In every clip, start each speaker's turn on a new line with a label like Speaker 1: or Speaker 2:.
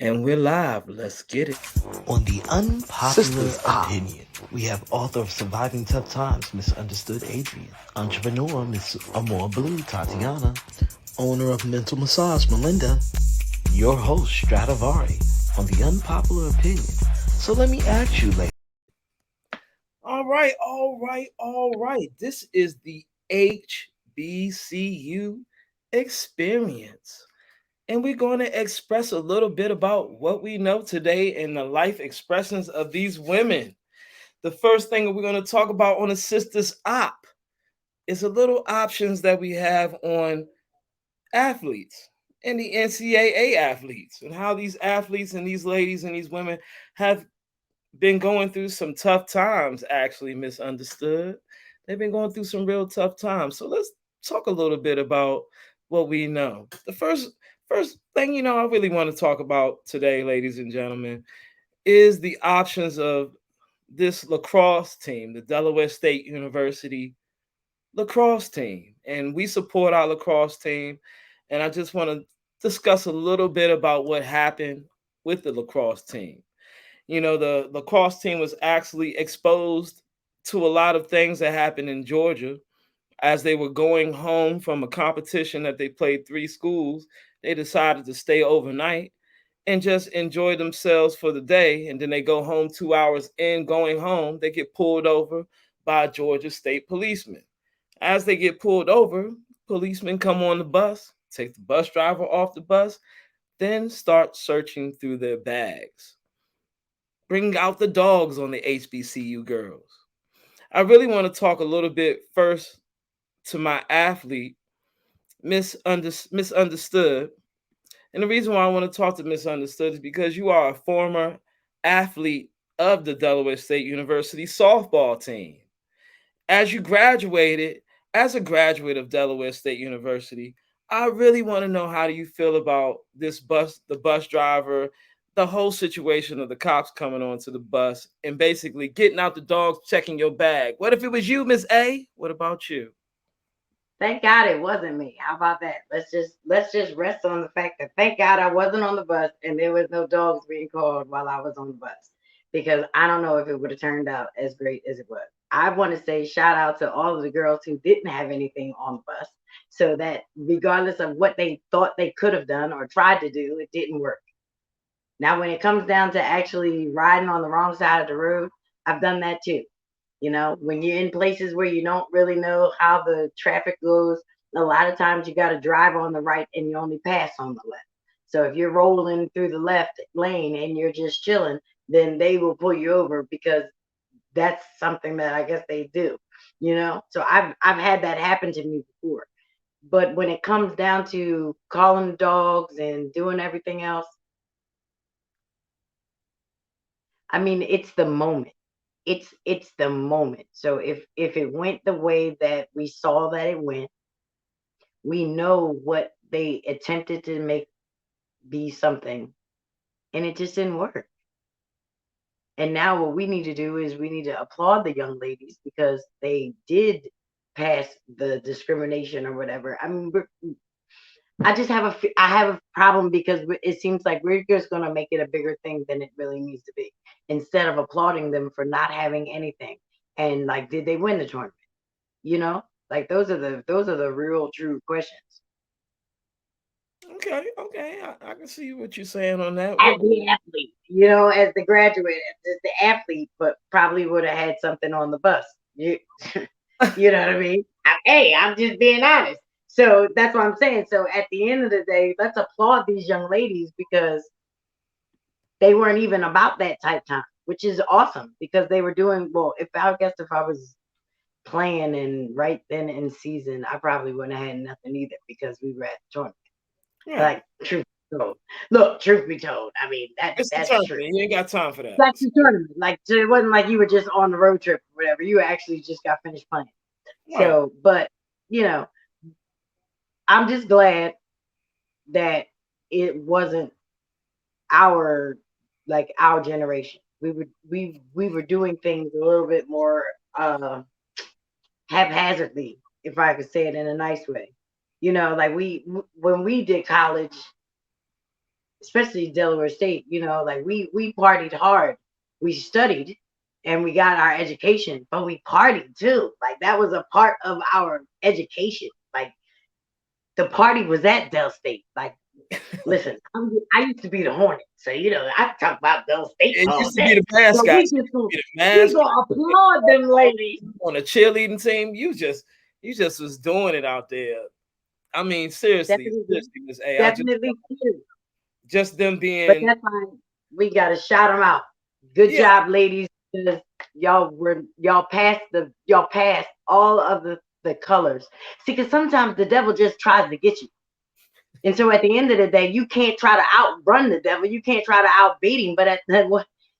Speaker 1: And we're live. Let's get it.
Speaker 2: On the Unpopular
Speaker 1: Sisters Ah.
Speaker 2: Opinion, we have author of Surviving Tough Times, Misunderstood Adrienne, entrepreneur, Miss AmorBlue, Tatiana, owner of Mental Massage, Melinda, your host, Stradivari, on the Unpopular Opinion. So let me ask you, ladies.
Speaker 1: All right. This is the HBCU experience. And we're going to express a little bit about what we know today in the life expressions of these women. The first thing we're going to talk about on the Sisters Op is a little options that we have on athletes and the NCAA athletes and how these athletes and these ladies and these women have been going through some tough times, actually, misunderstood. They've been going through some real tough times. So let's talk a little bit about what we know. The first thing I really want to talk about today, ladies and gentlemen, is the options of this lacrosse team, the Delaware State University lacrosse team. And we support our lacrosse team. And I just want to discuss a little bit about what happened with the lacrosse team. The lacrosse team was actually exposed to a lot of things that happened in Georgia as they were going home from a competition that they played three schools. They decided to stay overnight and just enjoy themselves for the day. And then they go home 2 hours in going home, they get pulled over by a Georgia state policeman. As they get pulled over, policemen come on the bus, take the bus driver off the bus, then start searching through their bags. Bring out the dogs on the HBCU girls. I really want to talk a little bit first to my athlete, Misunderstood. And the reason why I want to talk to Misunderstood is because you are a former athlete of the Delaware State University softball team. As you graduated, as a graduate of Delaware State University, I really want to know, how do you feel about the bus driver, the whole situation of the cops coming onto the bus and basically getting out the dogs, checking your bag. What if it was you, Miss A? What about you?
Speaker 3: Thank God it wasn't me. How about that? Let's just rest on the fact that thank God I wasn't on the bus and there was no dogs being called while I was on the bus. Because I don't know if it would have turned out as great as it was. I want to say shout out to all of the girls who didn't have anything on the bus. So that regardless of what they thought they could have done or tried to do, it didn't work. Now, when it comes down to actually riding on the wrong side of the road, I've done that too. When you're in places where you don't really know how the traffic goes, a lot of times you got to drive on the right and you only pass on the left. So if you're rolling through the left lane and you're just chilling, then they will pull you over because that's something that I guess they do. So I've had that happen to me before. But when it comes down to calling the dogs and doing everything else, I mean, it's the moment. It's the moment. So if it went the way that we saw that it went, we know what they attempted to make be something, and it just didn't work. And now what we need to do is we need to applaud the young ladies because they did pass the discrimination or whatever. I mean, I have a problem because it seems like we're just going to make it a bigger thing than it really needs to be, instead of applauding them for not having anything. And like, did they win the tournament? Like those are the real true questions.
Speaker 1: Okay. I can see what you're saying on that.
Speaker 3: As the athlete, as the graduate, as the athlete, but probably would have had something on the bus. You know what I mean? Hey, I'm just being honest. So that's what I'm saying. So at the end of the day, let's applaud these young ladies because they weren't even about that type time, which is awesome because they were doing well. If I was playing and right then in season, I probably wouldn't have had nothing either because we were at the tournament.
Speaker 1: Right.
Speaker 3: Like truth be told, look, truth be told, I mean
Speaker 1: It's the
Speaker 3: that's true.
Speaker 1: tournament. You ain't got time for that.
Speaker 3: That's the tournament. Like so it wasn't like you were just on the road trip or whatever. You actually just got finished playing.
Speaker 1: Right.
Speaker 3: So, but you know, I'm just glad that it wasn't our our generation. We were doing things a little bit more haphazardly, if I could say it in a nice way. Like when we did college, especially Delaware State, like we partied hard. We studied and we got our education, but we partied too. Like that was a part of our education. Like the party was at Del State. Like, listen, I used to be the Hornet, so I talk about Del State
Speaker 1: It
Speaker 3: all
Speaker 1: used to be
Speaker 3: day.
Speaker 1: the
Speaker 3: But
Speaker 1: mascot.
Speaker 3: we
Speaker 1: You
Speaker 3: just gonna
Speaker 1: be the
Speaker 3: we
Speaker 1: mascot.
Speaker 3: gonna applaud them ladies.
Speaker 1: On a cheerleading team. You just was doing it out there. I mean, seriously,
Speaker 3: Definitely,
Speaker 1: seriously, Miss A. I just
Speaker 3: definitely too.
Speaker 1: them
Speaker 3: But
Speaker 1: being
Speaker 3: that's fine. We gotta shout them out. Good
Speaker 1: yeah.
Speaker 3: job, ladies. Because y'all passed all of the colors. See, because sometimes the devil just tries to get you. And so at the end of the day, you can't try to outrun the devil. You can't try to outbeat him. But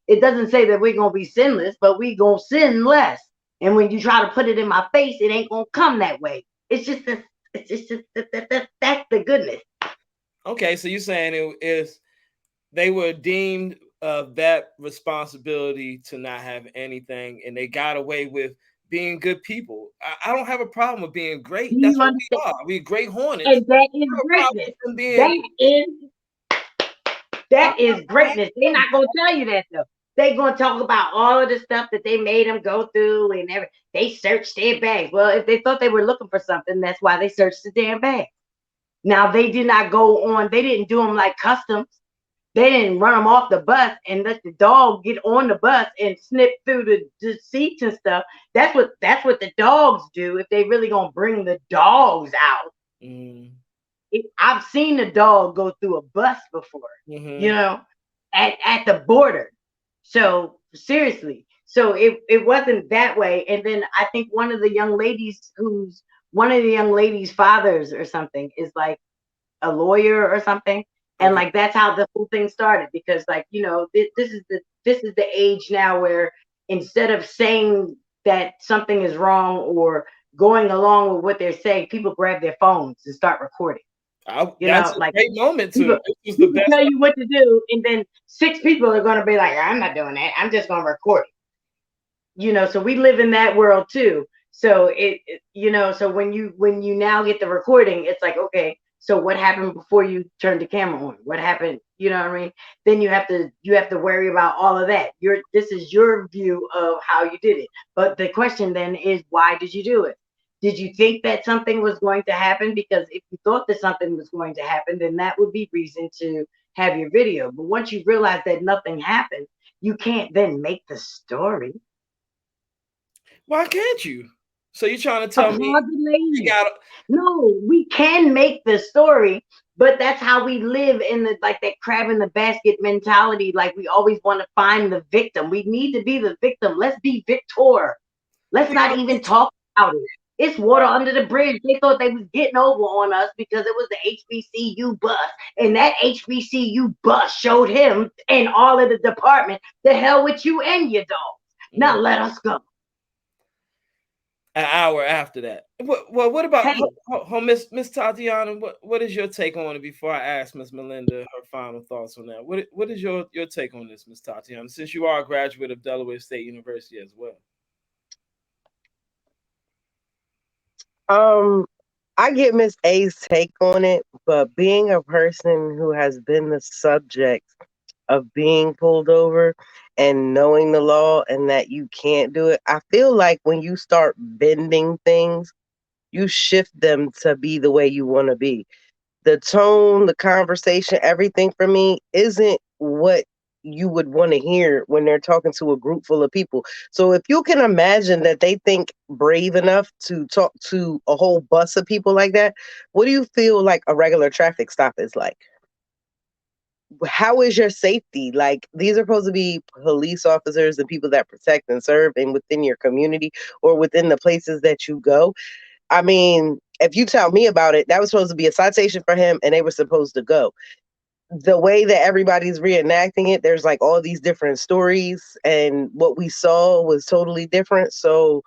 Speaker 3: it doesn't say that we're gonna be sinless, but we gonna sin less. And when you try to put it in my face, it ain't gonna come that way. That's the goodness.
Speaker 1: Okay, so you're saying it is they were deemed of that responsibility to not have anything, and they got away with being good people. I don't have a problem with being
Speaker 3: Do
Speaker 1: great. That's
Speaker 3: you
Speaker 1: what we
Speaker 3: understand?
Speaker 1: are. We're great hornets.
Speaker 3: And that
Speaker 1: I
Speaker 3: is
Speaker 1: don't have a problem
Speaker 3: greatness.
Speaker 1: with them being.
Speaker 3: That is
Speaker 1: I,
Speaker 3: that
Speaker 1: I,
Speaker 3: is greatness. They're not gonna tell you that though. They gonna talk about all of the stuff that they made them go through and everything. They searched their bags. Well, if they thought they were looking for something, that's why they searched the damn bag. Now they did not go on. They didn't do them like customs. They didn't run them off the bus and let the dog get on the bus and snip through the seats and stuff. That's what the dogs do if they really gonna bring the dogs out.
Speaker 1: mm,
Speaker 3: I've seen a dog go through a bus before, you
Speaker 1: mm-hmm.
Speaker 3: know, at the border. So seriously, so it wasn't that way. And then I think one of the young ladies' fathers or something is like a lawyer or something, and
Speaker 1: Okay.
Speaker 3: like that's how the whole thing started. Because like this is the age now where instead of saying that something is wrong or going along with what they're saying, people grab their phones and start recording.
Speaker 1: That's a
Speaker 3: Like
Speaker 1: great moment to.
Speaker 3: people
Speaker 1: This was the
Speaker 3: people
Speaker 1: best.
Speaker 3: tell you what to do, and then six people are going to be like, I'm not doing that. I'm just going to record it. So we live in that world too. So so when you now get the recording, it's like, okay, so what happened before you turned the camera on? What happened? You know what I mean? Then you have to worry about all of that. This is your view of how you did it. But the question then is, why did you do it? Did you think that something was going to happen? Because if you thought that something was going to happen, then that would be reason to have your video. But once you realize that nothing happened, you can't then make the story.
Speaker 1: Why can't you? So you're trying to tell me
Speaker 3: Applaud the
Speaker 1: they
Speaker 3: ladies.
Speaker 1: got
Speaker 3: No, we can make the story, but that's how we live in the like that crab in the basket mentality. Like we always want to find the victim. We need to be the victim. Let's be victor. Let's
Speaker 1: we
Speaker 3: not
Speaker 1: are
Speaker 3: even talk about it. It's water under the bridge. They thought they was getting over on us because it was the HBCU bus, and that HBCU bus showed him and all of the department the hell with you and your dogs. Now let us go.
Speaker 1: an hour after that. What about
Speaker 3: Hey,
Speaker 1: Miss Tatiana? What is your take on it before I ask Miss Melinda her final thoughts on that? What is your take on this, Miss Tatiana? Since you are a graduate of Delaware State University as well.
Speaker 4: Um, I get Miss A's take on it, but being a person who has been the subject of being pulled over and knowing the law and that you can't do it, I feel like when you start bending things, you shift them to be the way you want to be. The tone, the conversation, everything for me isn't what you would want to hear when they're talking to a group full of people. So if you can imagine that they think brave enough to talk to a whole bus of people like that, what do you feel like a regular traffic stop is like? How is your safety? Like these are supposed to be police officers and people that protect and serve and within your community or within the places that you go. I mean, if you tell me about it, that was supposed to be a citation for him and they were supposed to go. The way that everybody's reenacting it, there's like all these different stories, and what we saw was totally different. So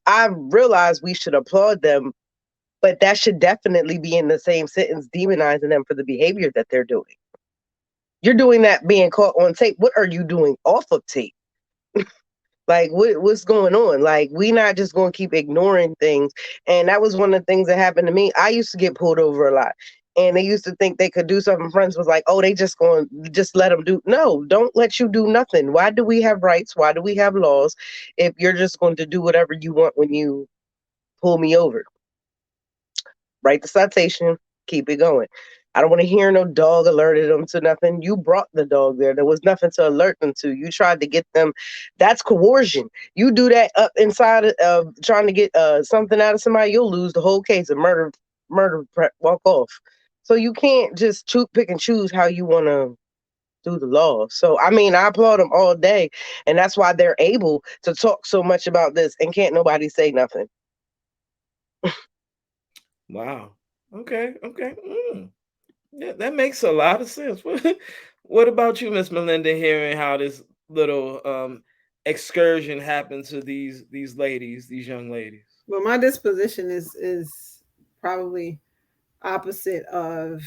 Speaker 4: I realized we should applaud them, but that should definitely be in the same sentence demonizing them for the behavior that they're doing. You're doing that being caught on tape. What are you doing off of tape? Like what's going on? Like we not just going to keep ignoring things. And that was one of the things that happened to me. I used to get pulled over a lot. and they used to think they could do something. Friends was like, oh, they just going to just let them do. No, don't let you do nothing. Why do we have rights? Why do we have laws if you're just going to do whatever you want when you pull me over? Write the citation, keep it going. I don't want to hear no dog alerted them to nothing. You brought the dog there. There was nothing to alert them to. You tried to get them. That's coercion. You do that up inside of trying to get something out of somebody, you'll lose the whole case of murder. Walk off. So you can't just pick and choose how you want to do the law. So I mean, I applaud them all day, and that's why they're able to talk so much about this, and can't nobody say nothing.
Speaker 1: Wow. Okay. Okay. Yeah, that makes a lot of sense. What about you, Miss Melinda? Hearing how this little excursion happened to these ladies, these young ladies.
Speaker 5: Well, my disposition is probably opposite of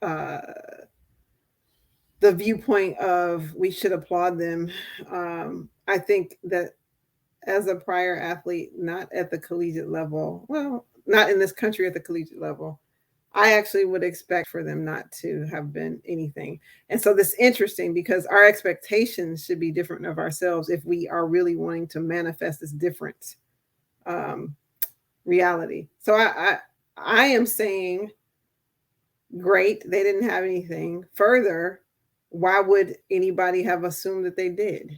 Speaker 5: uh, the viewpoint of we should applaud them. I think that as a prior athlete, not at the collegiate level, well, not in this country at the collegiate level, I actually would expect for them not to have been anything. And so this is interesting because our expectations should be different of ourselves if we are really wanting to manifest this different um, reality. So I am saying, great, they didn't have anything. Further, why would anybody have assumed that they did?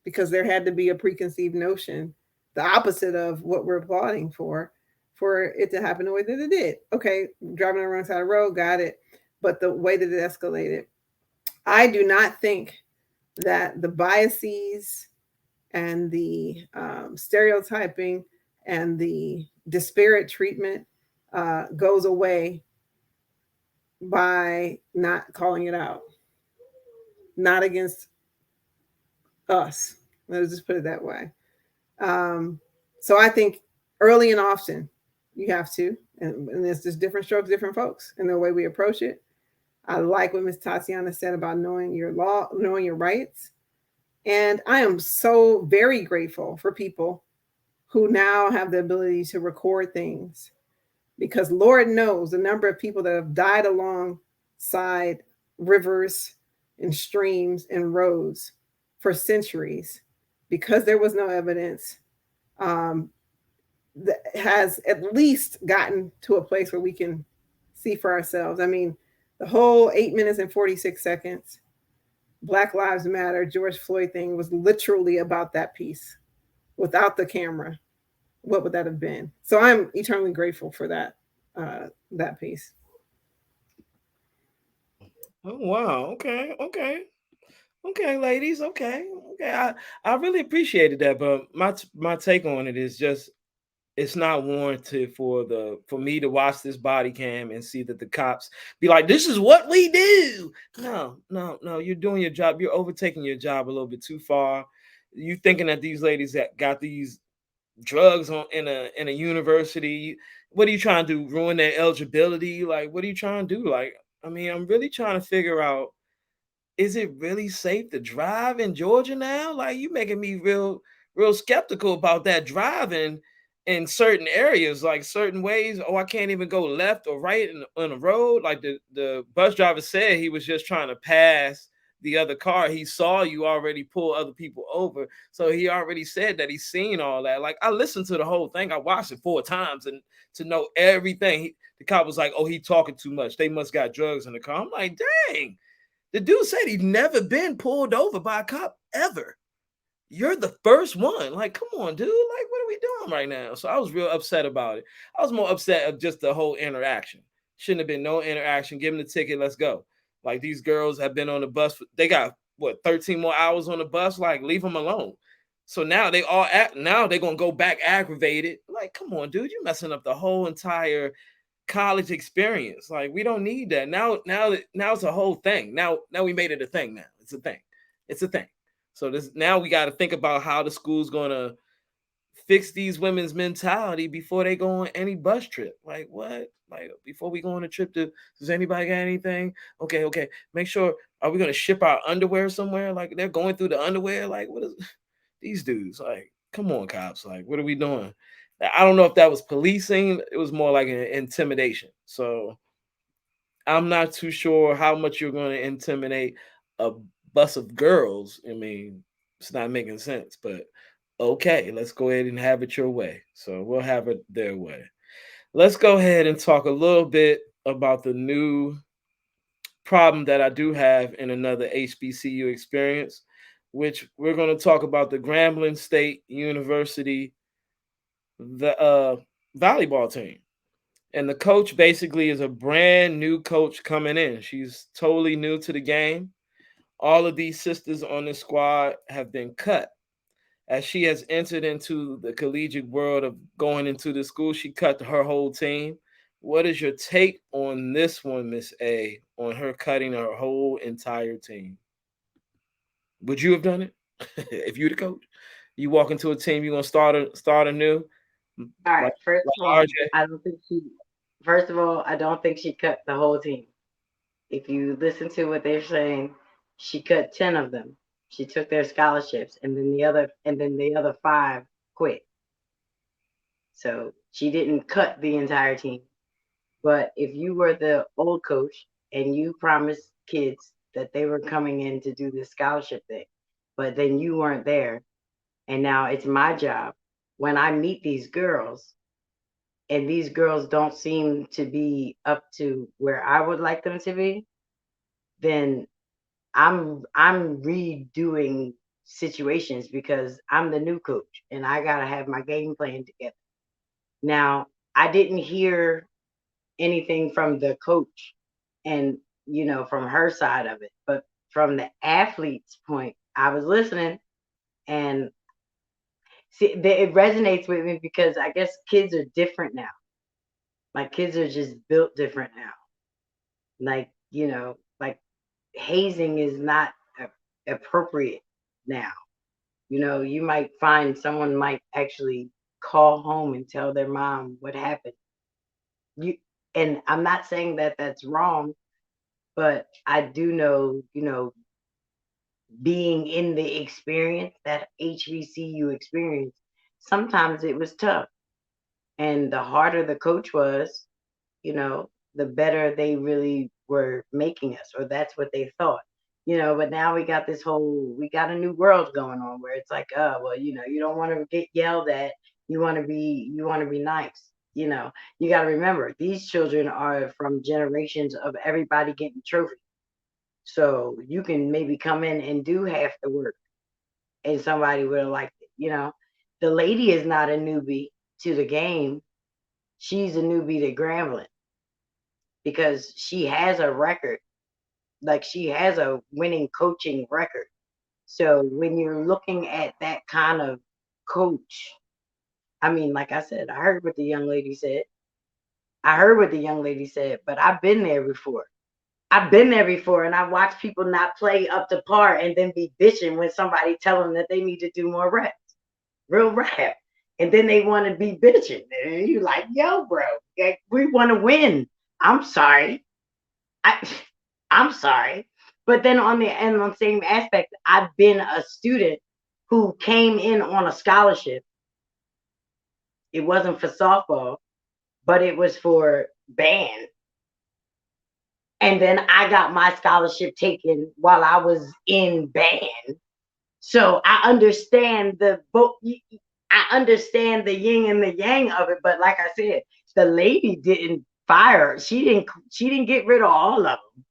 Speaker 5: Because there had to be a preconceived notion, the opposite of what we're applauding for it to happen the way that it did. Okay, driving on the wrong side of the road, got it. But the way that it escalated, I do not think that the biases and the stereotyping and the disparate treatment goes away by not calling it out, not against us. Let's just put it that way. So I think early and often you have to, and there's just different strokes, different folks, and the way we approach it. I like what Miss Tatiana said about knowing your law, knowing your rights. And I am so very grateful for people who now have the ability to record things, because Lord knows the number of people that have died alongside rivers and streams and roads for centuries because there was no evidence, that has at least gotten to a place where we can see for ourselves. I mean, the whole 8 minutes and 46 seconds, Black Lives Matter, George Floyd thing was literally about that piece. Without the camera, what would that have been? So I'm eternally grateful for that piece.
Speaker 1: Oh wow. Okay. Okay. Okay, ladies. Okay. Okay. I really appreciated that, but my take on it is just it's not warranted for me to watch this body cam and see that the cops be like, this is what we do. No, no, no. You're doing your job. You're overtaking your job a little bit too far. You thinking that these ladies that got these drugs on in a university, what are you trying to do? Ruin their eligibility? Like, what are you trying to do? Like, I mean, I'm really trying to figure out, is it really safe to drive in Georgia now? Like, you making me real skeptical about that driving in certain areas, like certain ways. Oh, I can't even go left or right on the road. Like the bus driver said, he was just trying to pass the other car. He saw you already pull other people over, so he already said that he's seen all that. Like, I listened to the whole thing. I watched it 4 times and to know everything. The cop was like, "Oh, he talking too much. They must got drugs in the car." I'm like, dang. The dude said he'd never been pulled over by a cop ever. You're the first one. Like, come on, dude. Like, what are we doing right now? So I was real upset about it. I was more upset of just the whole interaction. Shouldn't have been no interaction. Give them the ticket. Let's go. Like, these girls have been on the bus. They got what, 13 more hours on the bus. Like, leave them alone. So now now they're gonna go back aggravated. Like, come on, dude. You're messing up the whole entire college experience. Like, we don't need that. Now it's a whole thing. Now we made it a thing. Now it's a thing. It's a thing. So now we got to think about how the school's gonna fix these women's mentality before they go on any bus trip. Like, what? Like, before we go on a trip, does anybody got anything? Okay. Make sure, are we gonna ship our underwear somewhere? Like, they're going through the underwear. Like, what is these dudes? Like, come on, cops. Like, what are we doing? I don't know if that was policing. It was more like an intimidation. So I'm not too sure how much you're going to intimidate a bus of girls. I mean, it's not making sense, but okay, let's go ahead and have it your way. So we'll have it their way. Let's go ahead and talk a little bit about the new problem that I do have in another HBCU experience, which we're going to talk about the Grambling State University the volleyball team. And the coach basically is a brand new coach coming in. She's totally new to the game. All of these sisters on this squad have been cut. As she has entered into the collegiate world of going into the school, she cut her whole team. What is your take on this one, Miss A, on her cutting her whole entire team? Would you have done it if you the coach? You walk into a team, you're gonna start anew,
Speaker 3: All right.
Speaker 1: like
Speaker 3: First of all,
Speaker 1: RJ.
Speaker 3: I don't think she. First of all, I don't think she cut the whole team. If you listen to what they're saying, she cut 10 of them. She took their scholarships, and then the other five quit. So she didn't cut the entire team. But if you were the old coach and you promised kids that they were coming in to do this scholarship thing, but then you weren't there, and now it's my job when I meet these girls, and these girls don't seem to be up to where I would like them to be, then I'm redoing situations because I'm the new coach and I gotta have my game plan together. Now, I didn't hear anything from the coach and from her side of it, but from the athlete's point, I was listening and see it resonates with me because I guess kids are different now. Like kids are just built different now. Like, like hazing is not appropriate now. You might find someone might actually call home and tell their mom what happened. You and I'm not saying that that's wrong, but I do know, being in the experience, that HBCU experience, sometimes it was tough. And the harder the coach was, the better they really were making us, or that's what they thought. But now we got a new world going on where it's like, oh, well, you don't want to get yelled at. You want to be nice. You got to remember these children are from generations of everybody getting trophies. So you can maybe come in and do half the work and somebody would have liked it. The lady is not a newbie to the game. She's a newbie to Grambling because she has a record. Like she has a winning coaching record. So when you're looking at that kind of coach, I mean, like I said, I heard what the young lady said. But I've been there before. And I've watched people not play up to par and then be bitching when somebody tell them that they need to do more reps. Real rap. And then they want to be bitching. And you're like, yo, bro, like, we want to win. I'm sorry. I, I'm sorry. But then on the same aspect, I've been a student who came in on a scholarship. It wasn't for softball, but it was for band. And then I got my scholarship taken while I was in band. So I understand I understand the yin and the yang of it, but like I said, the lady didn't fire her. She didn't get rid of all of them.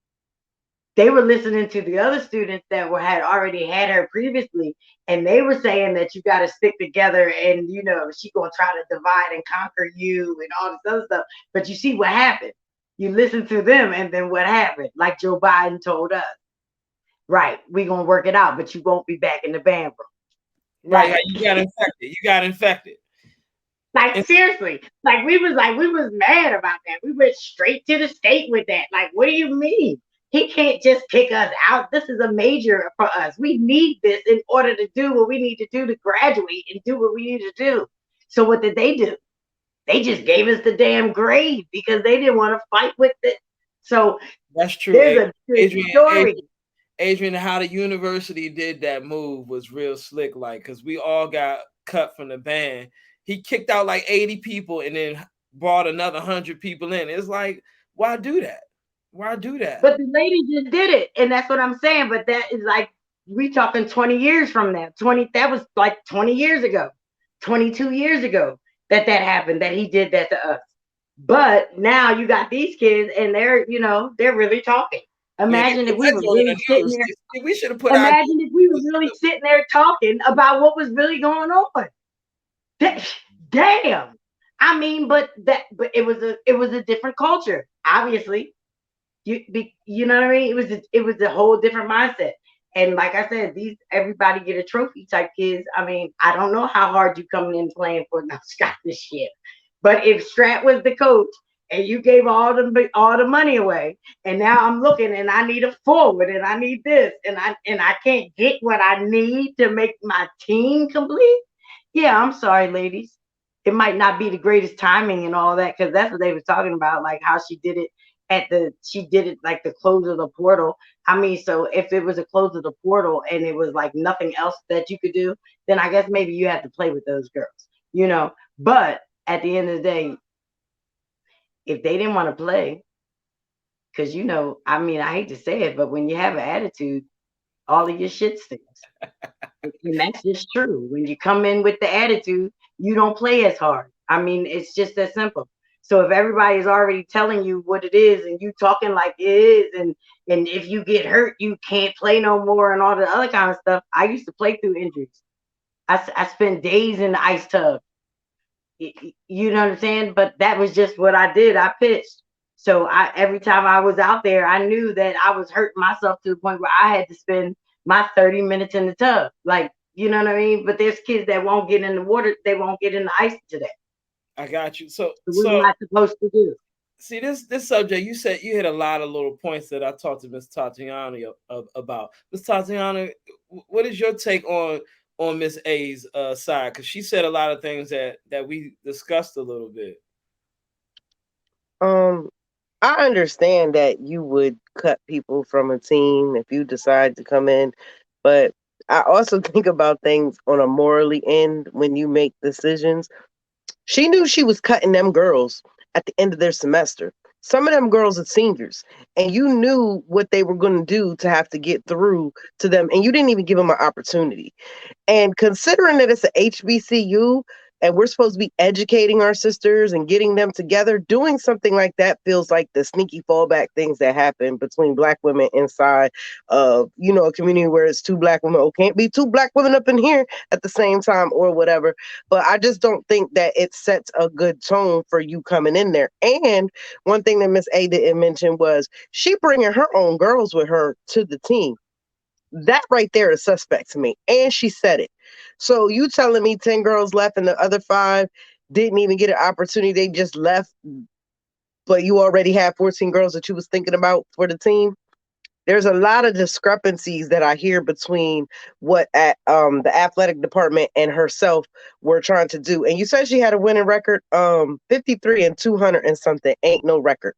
Speaker 3: They were listening to the other students that had already had her previously, and they were saying that you got to stick together, and she gonna try to divide and conquer you and all this other stuff. But you see what happened. You listen to them, and then what happened? Like Joe Biden told us, right? We gonna work it out, but you won't be back in the band room.
Speaker 1: Right, like you got infected. You got infected.
Speaker 3: Like seriously, we was mad about that. We went straight to the state with that. Like, what do you mean? He can't just kick us out. This is a major for us. We need this in order to do what we need to do to graduate and do what we need to do. So what did they do? They just gave us the damn grade because they didn't want to fight with it. So
Speaker 1: that's true.
Speaker 3: There's a good story.
Speaker 1: Adrienne, how the university did that move was real slick, like, because we all got cut from the band. He kicked out like 80 people and then brought another 100 people in. It's like, why do that? Why do that?
Speaker 3: But the lady just did it, and that's what I'm saying. But that is like we talking 20 years from now. 20 that was like 20 years ago, 22 years ago that happened. That he did that to us. But now you got these kids, and they're really talking.
Speaker 1: Yeah, they
Speaker 3: Imagine if
Speaker 1: put
Speaker 3: we
Speaker 1: that
Speaker 3: were
Speaker 1: joint in
Speaker 3: really
Speaker 1: the
Speaker 3: sitting
Speaker 1: news.
Speaker 3: there.
Speaker 1: See, we should have put our
Speaker 3: Imagine if we were really sitting there talking about what was really going on. Damn. I mean, but it was a different culture, obviously. You know what I mean? It was a whole different mindset. And like I said, these everybody get a trophy type kids. I mean, I don't know how hard you coming in playing for no scholarship, but if Strat was the coach and you gave all the money away, and now I'm looking and I need a forward and I need this and I can't get what I need to make my team complete. Yeah, I'm sorry, ladies. It might not be the greatest timing and all that because that's what they were talking about, like how she did it like the close of the portal. I mean, so if it was a close of the portal and it was like nothing else that you could do, then I guess maybe you had to play with those girls. But at the end of the day, if they didn't want to play, because I mean, I hate to say it, but when you have an attitude, all of your shit stinks. And that's just true. When you come in with the attitude, you don't play as hard. I mean, it's just that simple. So if everybody is already telling you what it is and you talking like it is, and if you get hurt, you can't play no more and all the other kind of stuff. I used to play through injuries. I spent days in the ice tub. You know what I'm saying? But that was just what I did. I pitched. So every time I was out there, I knew that I was hurting myself to the point where I had to spend my 30 minutes in the tub. Like, you know what I mean? But there's kids that won't get in the water, they won't get in the ice today.
Speaker 1: I got you. So
Speaker 3: So what am I supposed to do?
Speaker 1: see this subject. You said you hit a lot of little points that I talked to Miss Tatiana about. Miss Tatiana, what is your take on Miss A's side? Because she said a lot of things that we discussed a little bit.
Speaker 4: Um, I understand that you would cut people from a team if you decide to come in, but I also think about things on a morally end when you make decisions. She knew she was cutting them girls at the end of their semester. Some of them girls are seniors, and you knew what they were going to do to have to get through to them, and you didn't even give them an opportunity. And considering that it's a HBCU and we're supposed to be educating our sisters and getting them together, doing something like that feels like the sneaky fallback things that happen between black women inside of, a community where it's two black women. Oh, can't be two black women up in here at the same time or whatever. But I just don't think that it sets a good tone for you coming in there. And one thing that Miss A didn't mention was she bringing her own girls with her to the team. That right there is suspect to me. And she said it. So you telling me 10 girls left and the other 5 didn't even get an opportunity. They just left, but you already had 14 girls that you was thinking about for the team. There's a lot of discrepancies that I hear between what the athletic department and herself were trying to do. And you said she had a winning record, 53 and 200 and something. Ain't no record.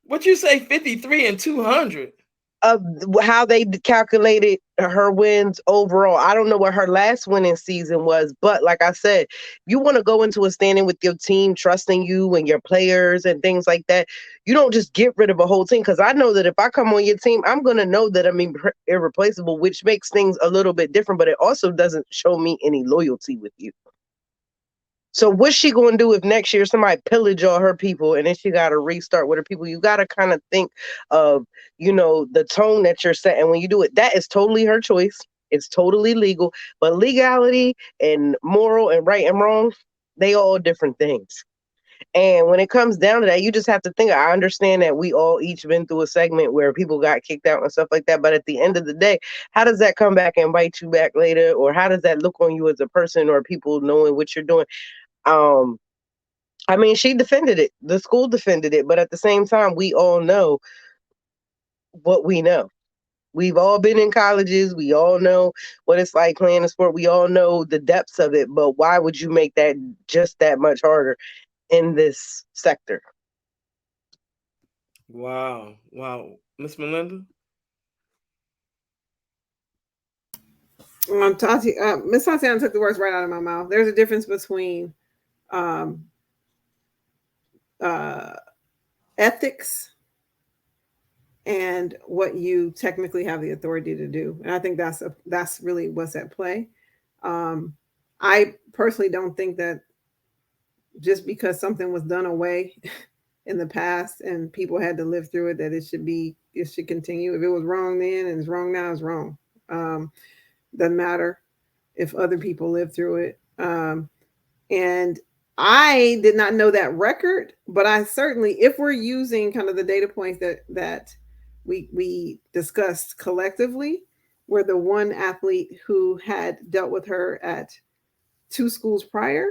Speaker 1: What you say, 53 and 200?
Speaker 4: Of how they calculated her wins overall. I don't know what her last winning season was, but like I said, you want to go into a standing with your team, trusting you and your players and things like that. You don't just get rid of a whole team, because I know that if I come on your team, I'm going to know that I'm irreplaceable, which makes things a little bit different, but it also doesn't show me any loyalty with you. So what's she going to do if next year somebody pillage all her people and then she got to restart with her people? You got to kind of think of, the tone that you're setting when you do it. That is totally her choice. It's totally legal. But legality and moral and right and wrong, they all different things. And when it comes down to that, you just have to think. I understand that we all each been through a segment where people got kicked out and stuff like that. But at the end of the day, how does that come back and bite you back later? Or how does that look on you as a person or people knowing what you're doing? I mean, she defended it. The school defended it. But at the same time, we all know what we know. We've all been in colleges. We all know what it's like playing a sport. We all know the depths of it. But why would you make that just that much harder in this sector?
Speaker 1: Wow. Miss Melinda?
Speaker 5: Miss Tatiana took the words right out of my mouth. There's a difference between um, uh, ethics and what you technically have the authority to do. And I think that's really what's at play. I personally don't think that just because something was done away in the past and people had to live through it, that it should continue. If it was wrong then and it's wrong now, it's wrong. Doesn't matter if other people live through it. And I did not know that record, but I certainly, if we're using kind of the data points that we discussed collectively, where the one athlete who had dealt with her at 2 schools prior,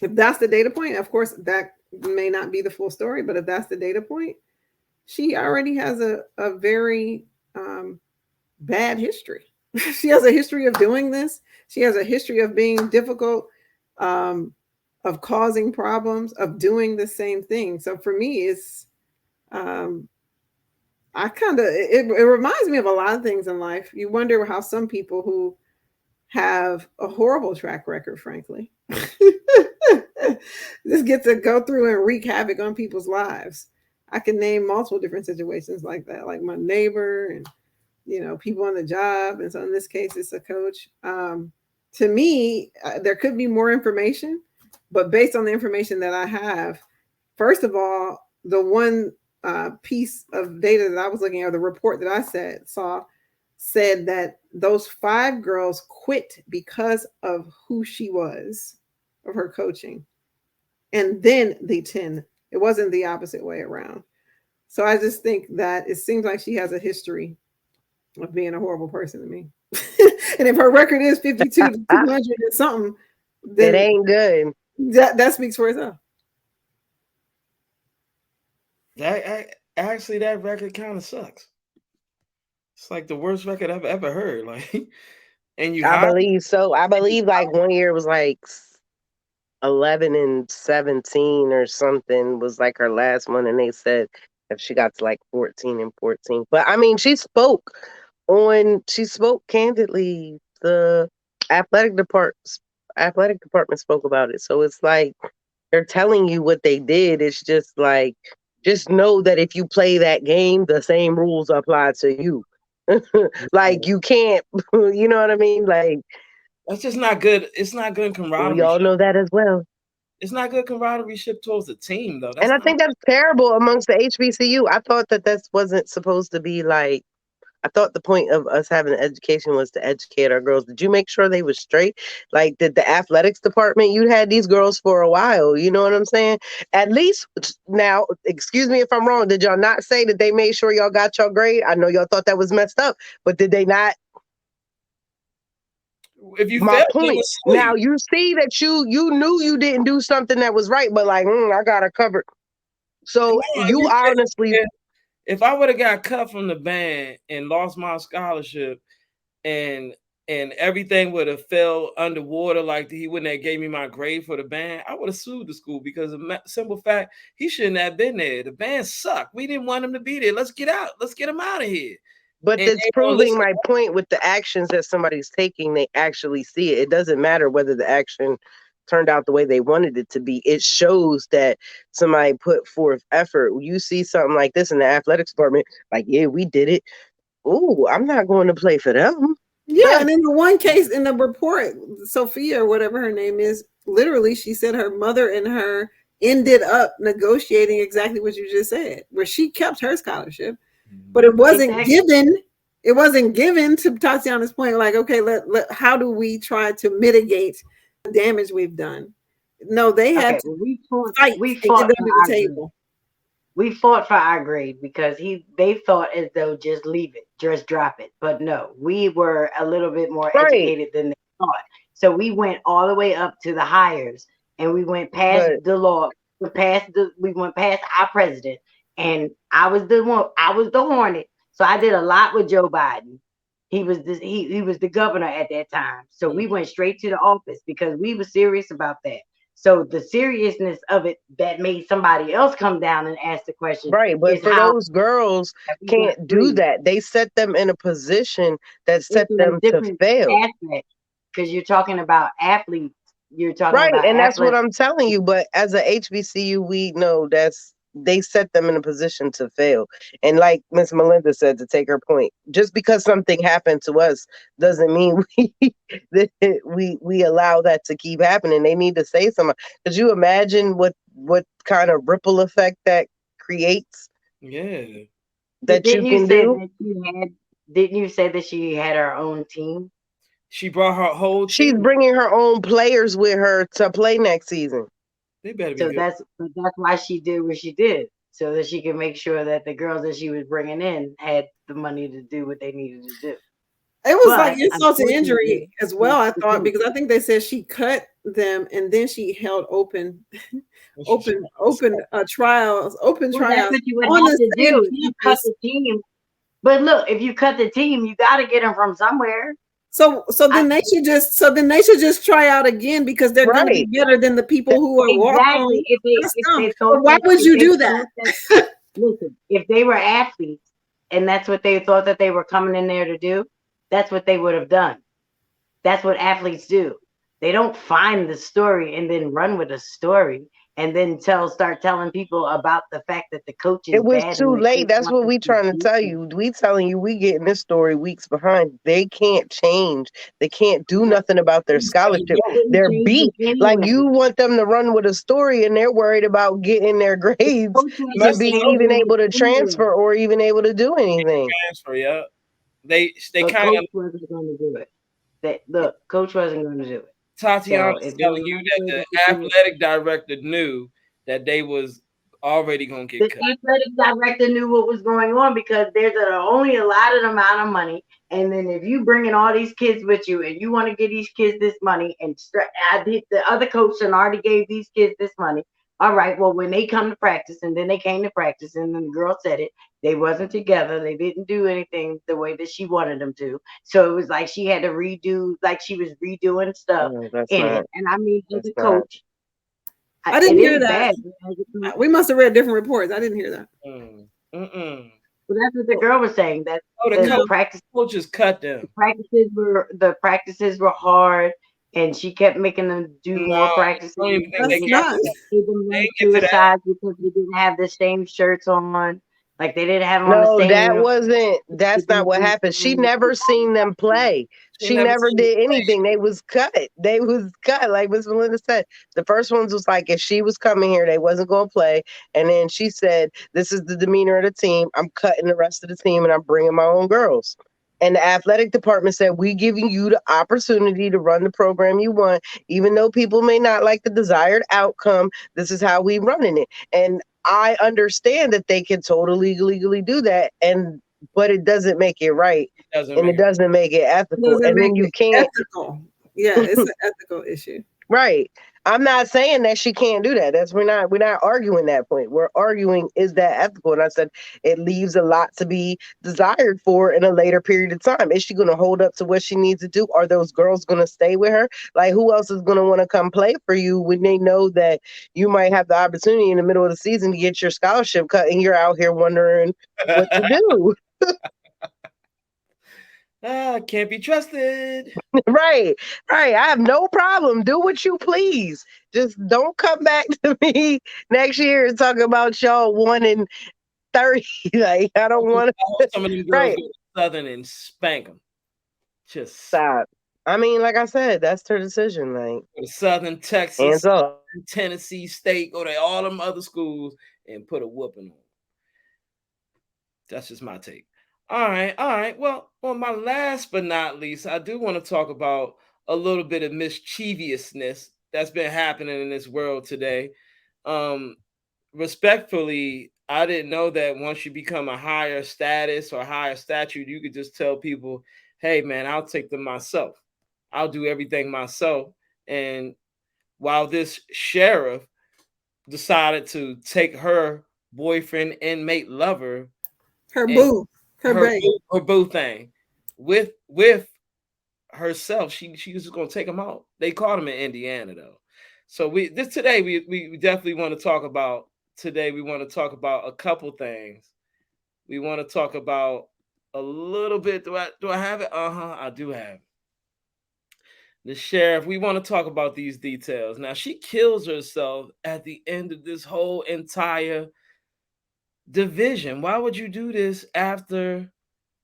Speaker 5: if that's the data point, of course, that may not be the full story, but if that's the data point, she already has a very bad history. She has a history of doing this. She has a history of being difficult, of causing problems, of doing the same thing. So for me, it's, it reminds me of a lot of things in life. You wonder how some people who have a horrible track record, frankly, just get to go through and wreak havoc on people's lives. I can name multiple different situations like that, like my neighbor and, people on the job. And so in this case, it's a coach. To me, there could be more information, but based on the information that I have, first of all, the one piece of data that I was looking at, the report that I said that those 5 girls quit because of who she was, of her coaching. And then the 10, it wasn't the opposite way around. So I just think that it seems like she has a history of being a horrible person to me. And if her record is 52 to 200 or something, then
Speaker 4: it ain't good.
Speaker 5: That speaks for itself.
Speaker 1: Actually, that record kind of sucks. It's like the worst record I've ever heard. Like, and you,
Speaker 4: I believe so. I believe like one year was like 11 and 17 or something was like her last one, and they said if she got to like 14 and 14. But I mean, she spoke candidly. The athletic department spoke about it. So it's like they're telling you what they did. It's just like, just know that if you play that game, the same rules apply to you. Like you can't, you know what I mean? Like
Speaker 1: that's just not good. It's not good camaraderie.
Speaker 4: We all know that as well.
Speaker 1: It's not good camaraderie towards the team, though.
Speaker 4: And I think that's terrible amongst the HBCU. I thought that wasn't supposed to be like, I thought the point of us having an education was to educate our girls. Did you make sure they were straight? Like, did the athletics department, you had these girls for a while, you know what I'm saying? At least, now, excuse me if I'm wrong, did y'all not say that they made sure y'all got your grade? I know y'all thought that was messed up, but did they not?
Speaker 1: If you
Speaker 4: my point now, you see that you knew you didn't do something that was right, but like, I got her covered. So you honestly,
Speaker 1: if I would have got cut from the band and lost my scholarship, and everything would have fell underwater, like he wouldn't have gave me my grade for the band, I would have sued the school, because of the simple fact he shouldn't have been there. The band sucked. We didn't want him to be there. Let's get out. Let's get him out of here.
Speaker 4: But that's proving my point with the actions that somebody's taking. They actually see it. It doesn't matter whether the action turned out the way they wanted it to be. It shows that somebody put forth effort. You see something like this in the athletics department, like, yeah, we did it. Ooh, I'm not going to play for them.
Speaker 5: Yeah, and in the one case in the report, Sophia, or whatever her name is, literally, she said her mother and her ended up negotiating exactly what you just said, where she kept her scholarship, but it wasn't given. It wasn't given, to Tatiana's point, like, okay, how do we try to mitigate the damage we've done? No, they had to fight. We fought under the table.
Speaker 3: We fought for our grade because they thought as though just leave it, just drop it. But no, we were a little bit more educated than they thought. So we went all the way up to the hires, and we went past the law, we went past our president, and I was the hornet. So I did a lot with Joe Biden. He was the governor at that time. So we went straight to the office because we were serious about that. So the seriousness of it that made somebody else come down and ask the question.
Speaker 4: Right, but for those girls can't do that. They set them in a position that set them to fail.
Speaker 3: Because you're talking about athletes. You're talking
Speaker 4: about
Speaker 3: and
Speaker 4: that's what I'm telling you. But as a HBCU, we know that's they set them in a position to fail. And like Miss Melinda said, to take her point, just because something happened to us doesn't mean that we allow that to keep happening. They need to say something. Could you imagine what kind of ripple effect that creates?
Speaker 1: Yeah.
Speaker 4: That you
Speaker 3: Didn't you
Speaker 4: can
Speaker 3: say
Speaker 4: do?
Speaker 3: that she had? Didn't you say that she had her own team?
Speaker 1: She brought her whole
Speaker 4: She's
Speaker 1: team.
Speaker 4: bringing her own players with her to play next season.
Speaker 1: They better be
Speaker 3: So
Speaker 1: good.
Speaker 3: that's why she did what she did, so that she could make sure that the girls that she was bringing in had the money to do what they needed to do.
Speaker 5: It was like
Speaker 3: But
Speaker 5: insult to
Speaker 3: unfortunately,
Speaker 5: injury as well,
Speaker 3: that's
Speaker 5: I
Speaker 3: the
Speaker 5: thought,
Speaker 3: coach.
Speaker 5: because I think they said she cut them and then she held open
Speaker 3: Well, that's
Speaker 5: trials
Speaker 3: what you would
Speaker 5: on
Speaker 3: have
Speaker 5: the
Speaker 3: to
Speaker 5: same
Speaker 3: do if you cut
Speaker 5: campus.
Speaker 3: the team. But look, if you cut the team, you got to get them from somewhere.
Speaker 5: So
Speaker 3: I,
Speaker 5: then they should just try out again because they're going to be
Speaker 4: Right.
Speaker 5: better than the people who are walk
Speaker 3: exactly.
Speaker 5: on. That's
Speaker 3: If
Speaker 5: dumb.
Speaker 3: they thought
Speaker 5: But why
Speaker 3: that
Speaker 5: would
Speaker 3: if
Speaker 5: you
Speaker 3: they
Speaker 5: do that?
Speaker 3: thought that listen, if they were athletes and that's what they thought that they were coming in there to do, that's what they would have done. That's what athletes do. They don't find the story and then run with a story and then start telling people about the fact that the coach is
Speaker 4: It was
Speaker 3: bad and
Speaker 4: too
Speaker 3: the
Speaker 4: late.
Speaker 3: coach
Speaker 4: That's
Speaker 3: wants
Speaker 4: what
Speaker 3: us
Speaker 4: we
Speaker 3: to
Speaker 4: trying to
Speaker 3: beat
Speaker 4: tell
Speaker 3: them.
Speaker 4: you. We telling you we getting this story weeks behind. They can't change. They can't do nothing about their
Speaker 3: They
Speaker 4: scholarship.
Speaker 3: couldn't
Speaker 4: They're
Speaker 3: change
Speaker 4: beat.
Speaker 3: it
Speaker 4: Like
Speaker 3: anyway.
Speaker 4: you want them to run with a story and they're worried about getting their
Speaker 3: The
Speaker 4: grades
Speaker 3: coach
Speaker 4: to
Speaker 3: wasn't
Speaker 4: be
Speaker 1: Messing up
Speaker 4: even
Speaker 3: changing
Speaker 4: able
Speaker 3: it
Speaker 4: to
Speaker 3: anyway.
Speaker 4: transfer or even able to do anything.
Speaker 1: transfer, yeah. They
Speaker 3: But
Speaker 1: kind
Speaker 3: coach
Speaker 1: of
Speaker 3: wasn't going to do it. Look, coach wasn't going to do it. So
Speaker 1: Tatiana's
Speaker 3: if they
Speaker 1: telling
Speaker 3: were
Speaker 1: you
Speaker 3: going to
Speaker 1: that
Speaker 3: do it, they
Speaker 1: the
Speaker 3: could do it.
Speaker 1: athletic director knew that they was already gonna
Speaker 3: The
Speaker 1: get cut.
Speaker 3: athletic director knew what was going on because there's only allotted amount of money. And then if you bringing all these kids with you and you want to give these kids this money and the other coach and already gave these kids this money. All right, well, when they come to practice and then they came to practice and then the girl said it, they wasn't together. They didn't do anything the way that she wanted them to. So it was like she had to redo, like she was redoing stuff
Speaker 4: No, that's
Speaker 3: in it.
Speaker 4: not.
Speaker 3: And I mean, as
Speaker 4: That's
Speaker 3: a
Speaker 4: not.
Speaker 3: coach,
Speaker 5: I
Speaker 3: it
Speaker 5: didn't hear
Speaker 3: is
Speaker 5: that.
Speaker 3: bad. As a coach,
Speaker 5: We must have read different reports. I didn't hear that.
Speaker 1: Mm. Mm-mm.
Speaker 3: well, that's what the girl was saying. That
Speaker 1: Oh, the
Speaker 3: the
Speaker 5: Yeah.
Speaker 1: coaches cut them.
Speaker 3: the practices were hard, and she kept making them do
Speaker 1: No,
Speaker 3: more
Speaker 1: I
Speaker 3: practices.
Speaker 1: don't even think
Speaker 3: And
Speaker 1: they
Speaker 5: That's
Speaker 3: she
Speaker 1: get
Speaker 3: had
Speaker 5: not.
Speaker 3: made them
Speaker 1: they
Speaker 3: run
Speaker 1: didn't get to that.
Speaker 3: suicides because they didn't have the same shirts on. Like they didn't have on the
Speaker 4: No,
Speaker 3: same
Speaker 4: that
Speaker 3: uniform.
Speaker 4: wasn't.
Speaker 3: They
Speaker 4: That's not
Speaker 3: didn't
Speaker 4: what
Speaker 3: do
Speaker 4: happened. She
Speaker 3: things and
Speaker 4: never
Speaker 3: all
Speaker 4: seen
Speaker 3: that
Speaker 4: them
Speaker 3: stuff.
Speaker 4: play.
Speaker 1: She
Speaker 4: She
Speaker 1: never
Speaker 4: never
Speaker 1: seen them
Speaker 4: did
Speaker 1: play.
Speaker 4: anything. They was cut. They was cut. Like Miss Melinda said, the first ones was like if she was coming here, they wasn't going to play. And then she said, "This is the demeanor of the team. I'm cutting the rest of the team, and I'm bringing my own girls." And the athletic department said, "We giving you the opportunity to run the program you want, even though people may not like the desired outcome. This is how we running it." And I understand that they can totally legally do that, and but it doesn't make it right,
Speaker 1: Doesn't
Speaker 4: and
Speaker 1: make
Speaker 4: it
Speaker 1: it.
Speaker 4: doesn't make it
Speaker 5: It
Speaker 4: ethical.
Speaker 5: doesn't
Speaker 4: And
Speaker 5: make
Speaker 4: then you
Speaker 5: it
Speaker 4: can't,
Speaker 5: ethical. Yeah, it's an ethical issue.
Speaker 4: right. I'm not saying that she can't do that. That's we're not arguing that point. We're arguing is that ethical. And I said it leaves a lot to be desired for in a later period of time. Is she gonna hold up to what she needs to do? Are those girls gonna stay with her? Like who else is gonna want to come play for you when they know that you might have the opportunity in the middle of the season to get your scholarship cut and you're out here wondering what to do?
Speaker 1: Can't be trusted.
Speaker 4: Right, right. I have no problem. Do what you please. Just don't come back to me next year and talk about y'all 1-30. Like I don't want
Speaker 1: I hope
Speaker 4: to.
Speaker 1: some of them girls
Speaker 4: Right.
Speaker 1: go to Southern and spank them. Just
Speaker 4: Stop. I mean, like I said, that's her decision. Like
Speaker 1: go to Southern
Speaker 4: hands
Speaker 1: Texas,
Speaker 4: off.
Speaker 1: Southern Tennessee State, go to all them other schools and put a whooping on them. That's just my take. All right, all right. Well, my last but not least, I do want to talk about a little bit of mischievousness that's been happening in this world today. Um, Respectfully, I didn't know that once you become a higher status or higher stature, you could just tell people, "Hey, man, I'll take them myself. I'll do everything myself." And while this sheriff decided to take her boyfriend, inmate, lover,
Speaker 5: Her
Speaker 1: and
Speaker 5: boo, her
Speaker 1: her
Speaker 5: babe.
Speaker 1: her boo thing with herself. She was just gonna take him out. They caught him in Indiana though. So we definitely want to talk about today. We want to talk about a couple things. We want to talk about a little bit. Do I have it? I do have it. The sheriff. We want to talk about these details. Now she kills herself at the end of this whole entire division. Why would you do this after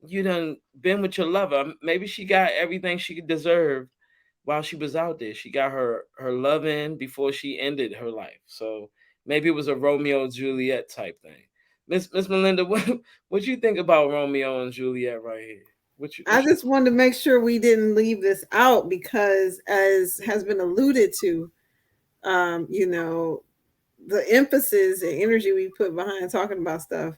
Speaker 1: you done been with your lover? Maybe she got everything she deserved while she was out there. She got her love in before she ended her life. So maybe it was a Romeo and Juliet type thing. Miss Melinda, what you think about Romeo and Juliet right here?
Speaker 5: I
Speaker 1: What you
Speaker 5: just wanted to make sure we didn't leave this out because, as has been alluded to, you know, the emphasis and energy we put behind talking about stuff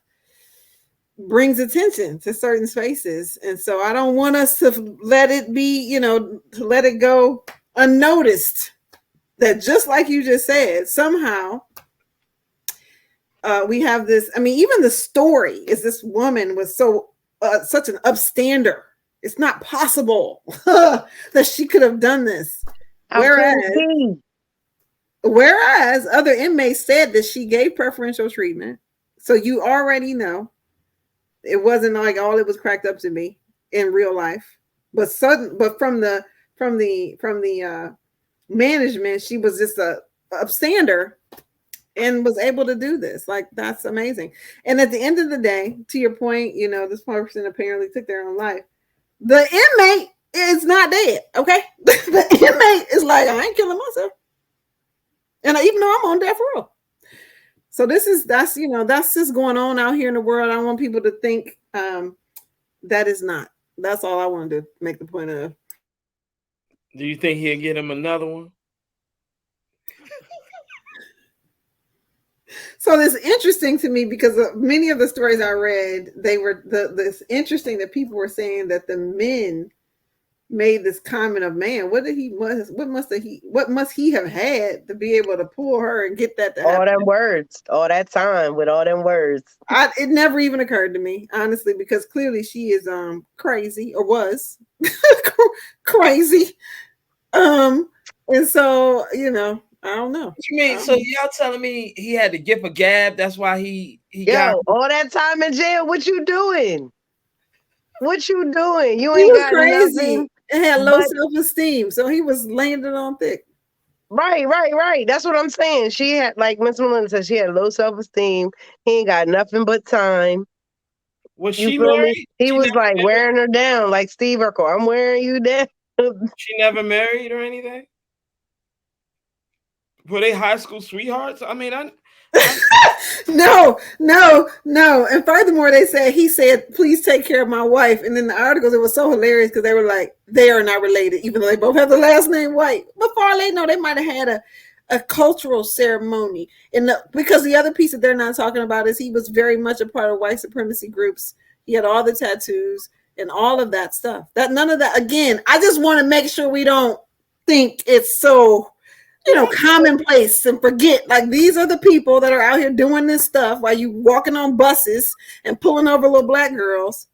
Speaker 5: brings attention to certain spaces. And so I don't want us to let it be, you know, to let it go unnoticed that just like you just said, somehow we have this. I mean, even the story is this woman was such an upstander. It's not possible that she could have done this. Whereas other inmates said that she gave preferential treatment. So you already know it wasn't like all it was cracked up to be in real life. But from the management, she was just a upstander and was able to do this. Like, that's amazing. And at the end of the day, to your point, you know, this person apparently took their own life. The inmate is not dead, okay? The inmate is like, I ain't killing myself. And even though I'm on death row. So that's just going on out here in the world. I want people to think that is not. That's all I wanted to make the point of.
Speaker 1: Do you think he'll get him another one?
Speaker 5: So this is interesting to me because many of the stories I read, they were this interesting that people were saying that the men made this comment of, man, what must he have had to be able to pull her and get that to happen?
Speaker 4: All them words, all that time with all them words.
Speaker 5: It never even occurred to me, honestly, because clearly she is crazy, or was crazy. And so, you know, I don't know.
Speaker 1: What you mean? So y'all telling me he had the gift of gab? That's why he
Speaker 4: got all that time in jail. What you doing? What you doing? You
Speaker 5: he
Speaker 4: ain't
Speaker 5: was
Speaker 4: got
Speaker 5: crazy.
Speaker 4: nothing.
Speaker 5: It had low self-esteem, so he was laying it on thick.
Speaker 4: Right. That's what I'm saying. She had, like Miss Melinda said, she had low self-esteem. He ain't got nothing but time.
Speaker 1: Was
Speaker 4: you
Speaker 1: she
Speaker 4: feel
Speaker 1: married?
Speaker 4: me? He
Speaker 1: She
Speaker 4: was like
Speaker 1: married?
Speaker 4: wearing her down, like Steve Urkel. I'm wearing you down.
Speaker 1: She never married or anything? Were they high school sweethearts? I mean,
Speaker 5: No. And furthermore, he said, please take care of my wife. And in the articles, it was so hilarious because they were like, they are not related, even though they both have the last name White. But far they know, they might have had a cultural ceremony. Because the other piece that they're not talking about is he was very much a part of white supremacy groups. He had all the tattoos and all of that stuff. None of that. Again, I just want to make sure we don't think it's so, you know, commonplace and forget, like, these are the people that are out here doing this stuff while you walking on buses and pulling over little black girls.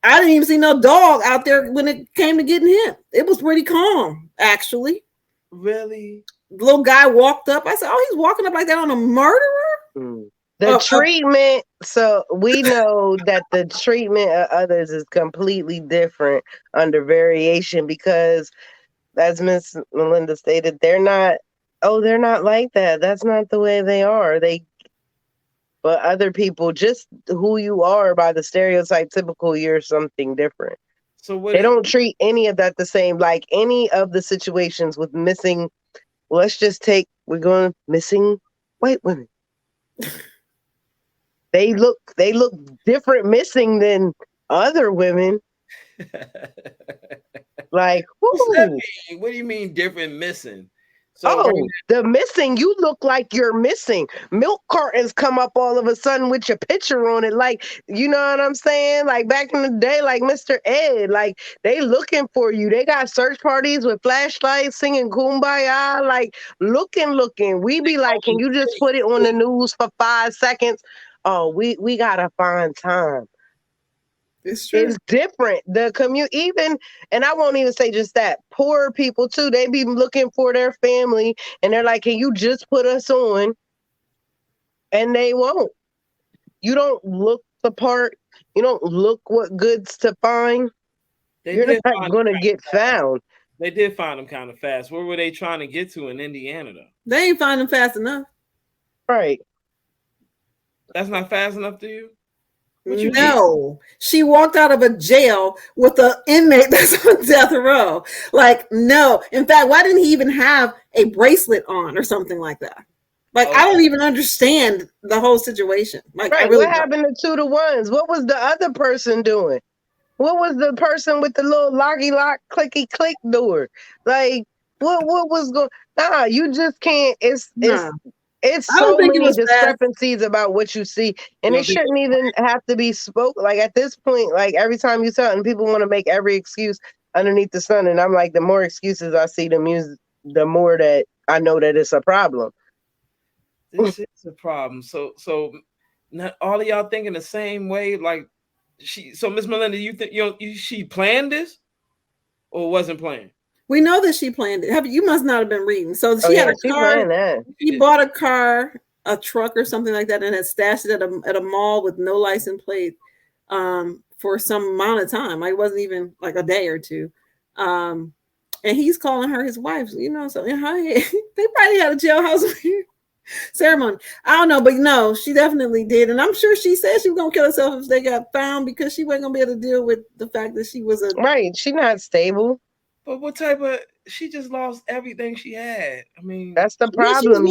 Speaker 5: I didn't even see no dog out there when it came to getting him. It was pretty calm, actually.
Speaker 1: Really?
Speaker 5: The little guy walked up. I said, oh, he's walking up like that on a murderer?
Speaker 4: The treatment, so we know that the treatment of others is completely different under variation because, as Miss Melinda stated, they're not like that. That's not the way they are. But other people, just who you are by the stereotype, typical, you're something different. So they don't treat any of that the same. Like any of the situations with missing, we're going missing white women. They look different missing than other women. Like,
Speaker 1: what do you mean different missing?
Speaker 4: So the missing, you look like you're missing. Milk cartons come up all of a sudden with your picture on it. Like, you know what I'm saying? Like back in the day, like Mr. Ed, like they looking for you. They got search parties with flashlights singing Kumbaya, like looking. We be like, can you just put it on the news for 5 seconds? Oh, we gotta find time.
Speaker 5: It's true.
Speaker 4: It's different. The even, and I won't even say just that. Poor people too. They be looking for their family, and they're like, "Can you just put us on?" And they won't. You don't look the part. You don't look what goods to find. You're not going to get found.
Speaker 1: They did find them kind of fast. Where were they trying to get to in Indiana, though?
Speaker 5: They ain't find them fast enough.
Speaker 4: Right.
Speaker 1: That's not fast enough to you? What you need?
Speaker 5: No, she walked out of a jail with an inmate that's on death row. Like, no. In fact, why didn't he even have a bracelet on or something like that? Like, I don't even understand the whole situation. Like,
Speaker 4: Right.
Speaker 5: I really
Speaker 4: What happened to 2-to-1s? What was the other person doing? What was the person with the little locky lock clicky click door? Like, what was going? Nah, you just can't. It's
Speaker 5: I don't
Speaker 4: so
Speaker 5: think it
Speaker 4: many
Speaker 5: was bad.
Speaker 4: discrepancies about what you see, and it shouldn't even have to be spoke. Like at this point, like every time you tell, and people want to make every excuse underneath the sun, and I'm like, the more excuses I see, the more that I know that it's a problem.
Speaker 1: This is a problem. So not all of y'all thinking the same way. Like so Miss Melinda, you think she planned this or wasn't planned?
Speaker 5: We know that she planned it. You must not have been reading. So she had a
Speaker 4: she
Speaker 5: car.
Speaker 4: planned that.
Speaker 5: She bought a car, a truck or something like that, and had stashed it at a mall with no license plate for some amount of time. Like it wasn't even like a day or two. And he's calling her his wife. So, so they probably had a jailhouse ceremony. I don't know, but no, she definitely did. And I'm sure she said she was going to kill herself if they got found because she wasn't going to be able to deal with the fact that she was
Speaker 4: Right. She's not stable.
Speaker 1: But what type of? She just lost everything she had. I mean,
Speaker 4: that's the problem.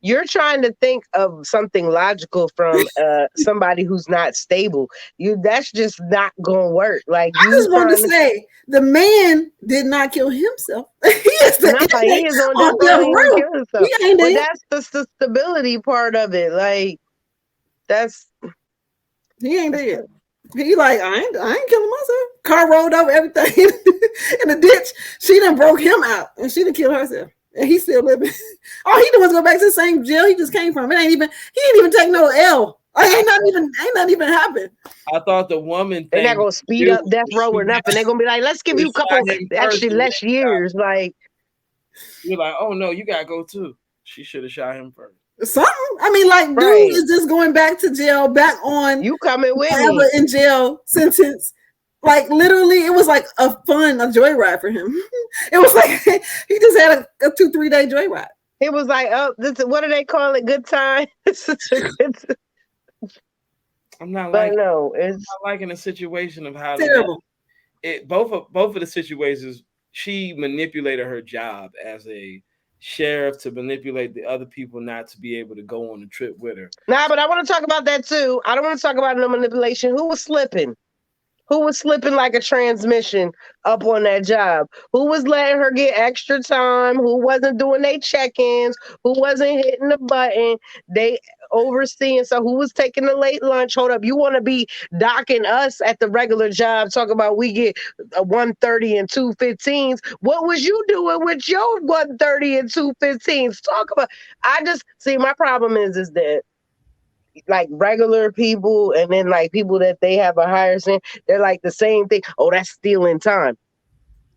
Speaker 4: You're trying to think of something logical from somebody who's not stable. That's just not gonna work. Like
Speaker 5: I just want to say, the man did not kill himself. he is
Speaker 4: on death row. Kill himself. But that's the stability part of it. Like
Speaker 5: he ain't dead. He like, I ain't killing myself. Car rolled over everything in the ditch. She done broke him out and she done killed herself. And he's still living. All he did was go back to the same jail he just came from. He ain't even take no L. Ain't not even happen.
Speaker 1: I thought the woman
Speaker 4: they're not gonna speed up death row or nothing. They're gonna be like, let's give you a couple actually less years. Like
Speaker 1: you're like, oh no, you gotta go too. She should have shot him first.
Speaker 5: Something. I mean, like, dude is just going back to jail, back on
Speaker 4: you coming with me
Speaker 5: in jail sentence. Like literally, it was like a joyride for him. It was like he just had a 2-3 day joyride.
Speaker 4: It was like, what do they call it? Good time.
Speaker 1: I'm not
Speaker 4: like,
Speaker 1: it's not liking the situation of how
Speaker 5: terrible.
Speaker 1: Both of the situations, she manipulated her job as a sheriff to manipulate the other people not to be able to go on a trip with her.
Speaker 4: Nah, but I want to talk about that too. I don't want to talk about no manipulation. Who was slipping? Who was slipping like a transmission up on that job? Who was letting her get extra time? Who wasn't doing their check-ins? Who wasn't hitting the button? They overseeing. So who was taking the late lunch? Hold up. You want to be docking us at the regular job, talk about we get 1:30 and 2:15s. What was you doing with your 1:30 and 2:15s? Talk about, my problem is that like regular people and then like people that they have a higher sense, they're like the same thing. Oh, that's stealing time.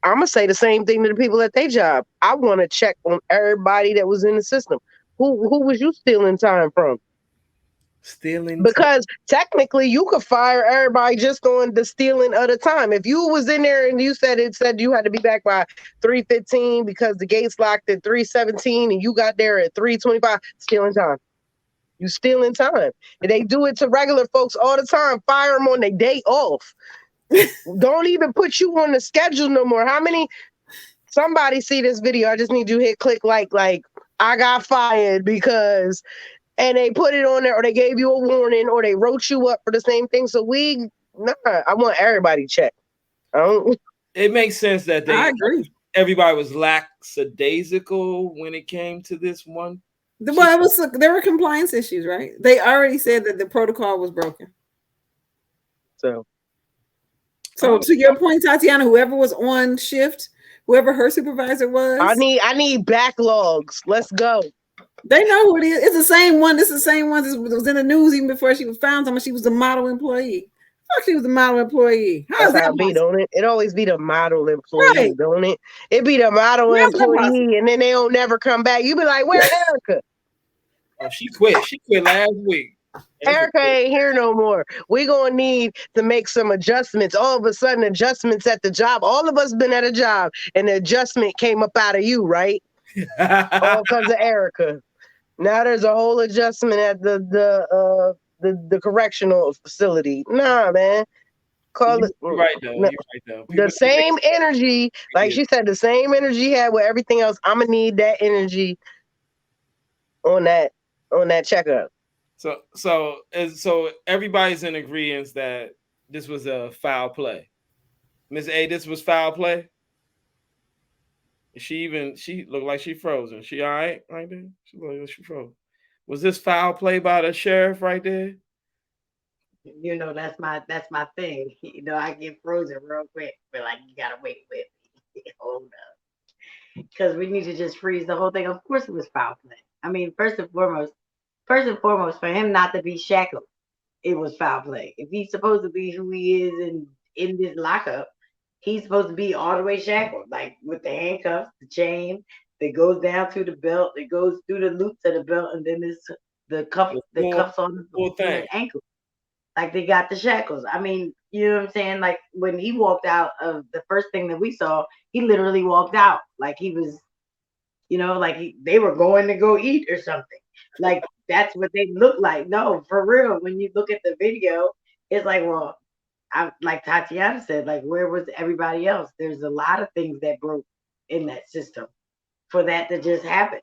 Speaker 4: I'm gonna say the same thing to the people at their job. I want to check on everybody that was in the system. Who was you stealing time from? Because technically you could fire everybody just on the stealing of the time. If you was in there and it said you had to be back by 3:15 because the gates locked at 3:17 and you got there at 3:25, stealing time. You stealing time. And they do it to regular folks all the time. Fire them on their day off. Don't even put you on the schedule no more. Somebody see this video. I just need you to hit click like I got fired because, and they put it on there or they gave you a warning or they wrote you up for the same thing. So I want everybody checked.
Speaker 1: It makes sense that
Speaker 5: I agree.
Speaker 1: Everybody was lackadaisical when it came to this one.
Speaker 5: Well, there were compliance issues, right? They already said that the protocol was broken.
Speaker 4: So
Speaker 5: to your point, Tatiana, whoever was on shift, whoever her supervisor was,
Speaker 4: I need backlogs. Let's go.
Speaker 5: They know who it is. It's the same one. This is the same one that was in the news even before she was found. She was the model employee. She was the model employee.
Speaker 4: That's how it be, don't it? It always be the model employee, don't it? It be the model employee, and then they don't never come back. You be like, where's Erica?
Speaker 1: Oh, she quit. She quit last week.
Speaker 4: Erica ain't here no more. We gonna need to make some adjustments. All of a sudden, adjustments at the job. All of us been at a job, and the adjustment came up out of you, right? All because of Erica. Now there's a whole adjustment at the correctional facility. Nah, man. Call it
Speaker 1: You're right though.
Speaker 4: no,
Speaker 1: You're right though.
Speaker 4: the
Speaker 1: People need to make
Speaker 4: same energy, like
Speaker 1: ideas.
Speaker 4: she said, the same energy you had with everything else. I'm gonna need that energy on that checkup.
Speaker 1: So everybody's in agreement that this was a foul play. Miss A, this was foul play. She looked like she frozen. She all right there? She looked like she froze. Was this foul play by the sheriff right there?
Speaker 3: That's my thing. I get frozen real quick, but like you gotta wait with me. Hold up, because we need to just freeze the whole thing. Of course, it was foul play. I mean, first and foremost, for him not to be shackled, it was foul play. If he's supposed to be who he is in this lockup, he's supposed to be all the way shackled, like with the handcuffs, the chain that goes down to the belt, that goes through the loops of the belt, and then it's
Speaker 1: The
Speaker 3: the cuffs
Speaker 1: full
Speaker 3: on
Speaker 1: thing.
Speaker 3: the ankle. Like they got the shackles. I mean, you know what I'm saying? Like when he walked out of the first thing that we saw, he literally walked out like he was, like they were going to go eat or something. Like that's what they look like. No, for real. When you look at the video, it's like, well, I like Tatiana said, like where was everybody else? There's a lot of things that broke in that system for that to just happen.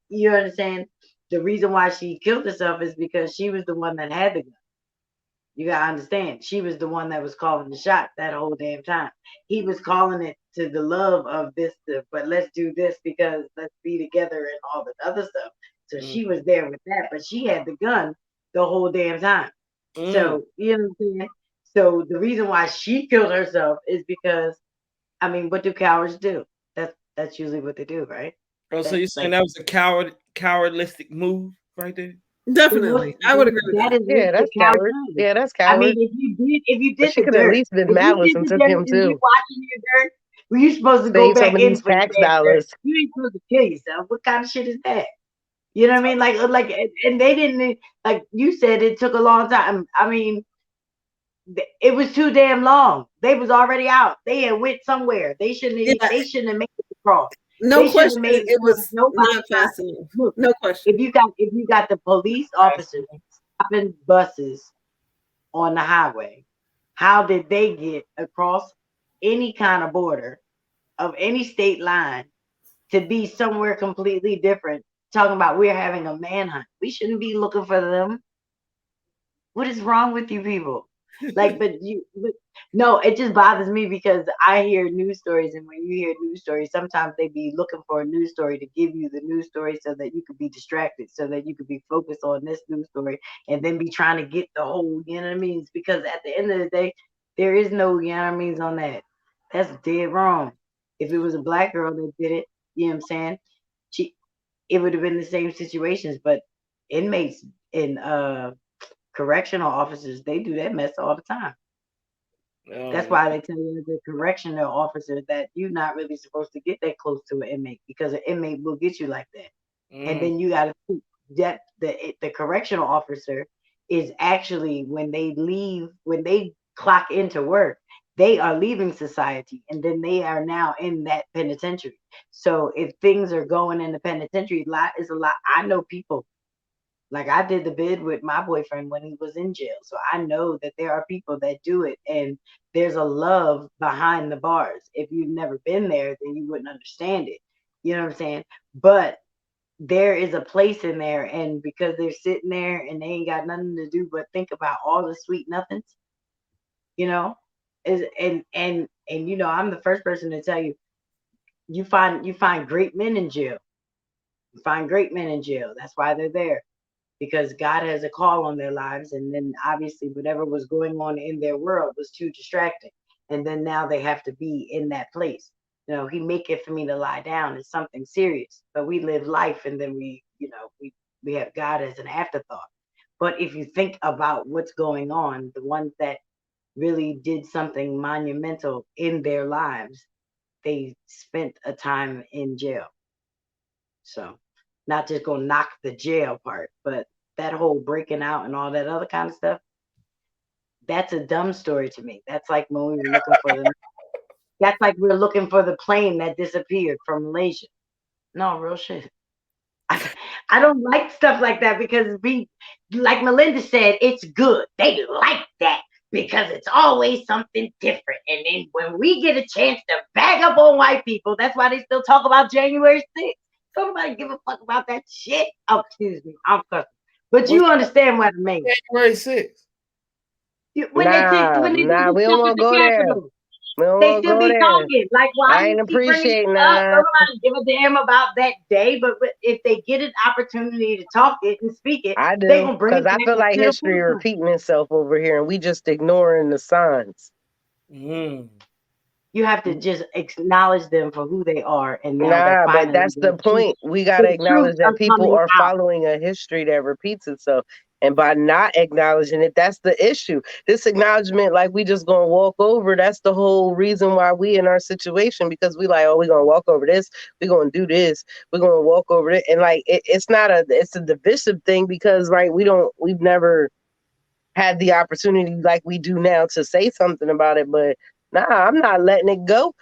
Speaker 3: You understand? The reason why she killed herself is because she was the one that had the gun. You gotta understand, she was the one that was calling the shot that whole damn time. He was calling it to the love of this, but let's do this because let's be together and all this other stuff. So she was there with that, but she had the gun the whole damn time. So you know what I'm saying? So the reason why she killed herself is because, I mean, what do cowards do? That's usually what they do, right?
Speaker 1: Oh, so
Speaker 3: That
Speaker 1: you're saying
Speaker 3: like
Speaker 1: that was a cowardlistic move right there?
Speaker 5: Definitely, I would agree with
Speaker 3: that
Speaker 5: that.
Speaker 3: is
Speaker 4: Yeah,
Speaker 3: the
Speaker 4: that's
Speaker 3: coward
Speaker 4: coward.
Speaker 3: cowardice.
Speaker 4: Yeah, that's
Speaker 3: I mean,
Speaker 4: coward. But
Speaker 3: if you did
Speaker 4: she
Speaker 3: the
Speaker 4: could at
Speaker 3: dirt,
Speaker 4: least been
Speaker 3: if you
Speaker 4: malice
Speaker 3: did
Speaker 4: and
Speaker 3: the
Speaker 4: took
Speaker 3: dirt
Speaker 4: him
Speaker 3: and you
Speaker 4: too.
Speaker 3: watching your dirt, well, you supposed to go
Speaker 4: Save some
Speaker 3: back
Speaker 4: of
Speaker 3: in
Speaker 4: these
Speaker 3: for the
Speaker 4: tax
Speaker 3: damn dirt.
Speaker 4: dollars.
Speaker 3: You ain't supposed to kill yourself. What kind of shit is that? You know what I mean? Like, and they didn't, like you said, it took a long time. I mean, it was too damn long. They was already out. They had went somewhere. They shouldn't have.
Speaker 5: Yeah,
Speaker 3: They shouldn't have made it across.
Speaker 5: no
Speaker 3: They shouldn't have
Speaker 5: question.
Speaker 3: made it
Speaker 5: It
Speaker 3: because
Speaker 5: was
Speaker 3: nobody
Speaker 5: not
Speaker 3: got.
Speaker 5: fast enough.
Speaker 3: Look,
Speaker 5: No question.
Speaker 3: if you got the police officers stopping buses on the highway, how did they get across any kind of border of any state line to be somewhere completely different? Talking about we're having a manhunt. We shouldn't be looking for them. What is wrong with you people? Like, but no, it just bothers me because I hear news stories, and when you hear news stories, sometimes they be looking for a news story to give you the news story so that you could be distracted, so that you could be focused on this news story, and then be trying to get the whole, you know what I mean? Because at the end of the day, there is no, you know what I mean, on that. That's dead wrong. If it was a black girl that did it, you know what I'm saying? She, it would have been the same situations, but inmates in correctional officers, they do that mess all the time. That's
Speaker 1: Um,
Speaker 3: why they tell you as a correctional officer that you're not really supposed to get that close to an inmate because an inmate will get you like that. And then you got to think that the correctional officer is actually when they leave, when they clock into work, they are leaving society and then they are now in that penitentiary. So if things are going in the penitentiary, lot is a lot. I know people, like I did the bid with my boyfriend when he was in jail. So I know that there are people that do it and there's a love behind the bars. If you've never been there, then you wouldn't understand it. You know what I'm saying? But there is a place in there, and because they're sitting there and they ain't got nothing to do but think about all the sweet nothings, you know, is and I'm the first person to tell you, you find great men in jail. You find great men in jail. That's why they're there, because God has a call on their lives. And then obviously whatever was going on in their world was too distracting. And then now they have to be in that place. He make it for me to lie down. It's something serious. But we live life and then we have God as an afterthought. But if you think about what's going on, the ones that really did something monumental in their lives, they spent a time in jail. So not just gonna knock the jail part, but that whole breaking out and all that other kind of stuff, that's a dumb story to me. That's like we're looking for the plane that disappeared from Malaysia. No, real shit. I, I don't like stuff like that because like Melinda said, it's good. They like that because it's always something different. And then when we get a chance to bag up on white people, that's why they still talk about January 6th. Don't nobody give a fuck about that shit. Oh, excuse me, I'm cussing. But
Speaker 1: What's
Speaker 3: you understand what I mean.
Speaker 1: January 6th?
Speaker 4: Nah,
Speaker 3: When they do
Speaker 4: nah,
Speaker 3: the
Speaker 4: we don't
Speaker 3: stuff at
Speaker 4: want to
Speaker 3: the
Speaker 4: go there.
Speaker 3: Capitol,
Speaker 4: We don't
Speaker 3: they
Speaker 4: want to
Speaker 3: still
Speaker 4: go
Speaker 3: be
Speaker 4: there.
Speaker 3: talking. Like, why
Speaker 4: I
Speaker 3: do
Speaker 4: ain't
Speaker 3: you keep bringing
Speaker 4: appreciate
Speaker 3: this up?
Speaker 4: nah.
Speaker 3: Don't nobody give a damn about that day. But if they get an opportunity to talk it and speak it,
Speaker 4: I
Speaker 3: they
Speaker 4: do,
Speaker 3: gonna bring
Speaker 4: because
Speaker 3: it
Speaker 4: I
Speaker 3: back
Speaker 4: feel
Speaker 3: up
Speaker 4: like
Speaker 3: to the
Speaker 4: history
Speaker 3: forefront.
Speaker 4: repeating itself over here, and we just ignoring the signs.
Speaker 1: Mm.
Speaker 3: You have to just acknowledge them for who they are, and now that
Speaker 4: Nah, but
Speaker 3: finally
Speaker 4: that's the point. We got to
Speaker 3: the truth
Speaker 4: acknowledge
Speaker 3: are
Speaker 4: that people
Speaker 3: coming
Speaker 4: are
Speaker 3: out.
Speaker 4: following a history that repeats itself. And by not acknowledging it, that's the issue. This acknowledgement, like we just gonna walk over, that's the whole reason why we in our situation, because we like, oh, we gonna walk over this, we gonna do this, we're gonna walk over it. And like it's not it's a divisive thing because right, we've never had the opportunity like we do now to say something about it. But nah, I'm not letting it go.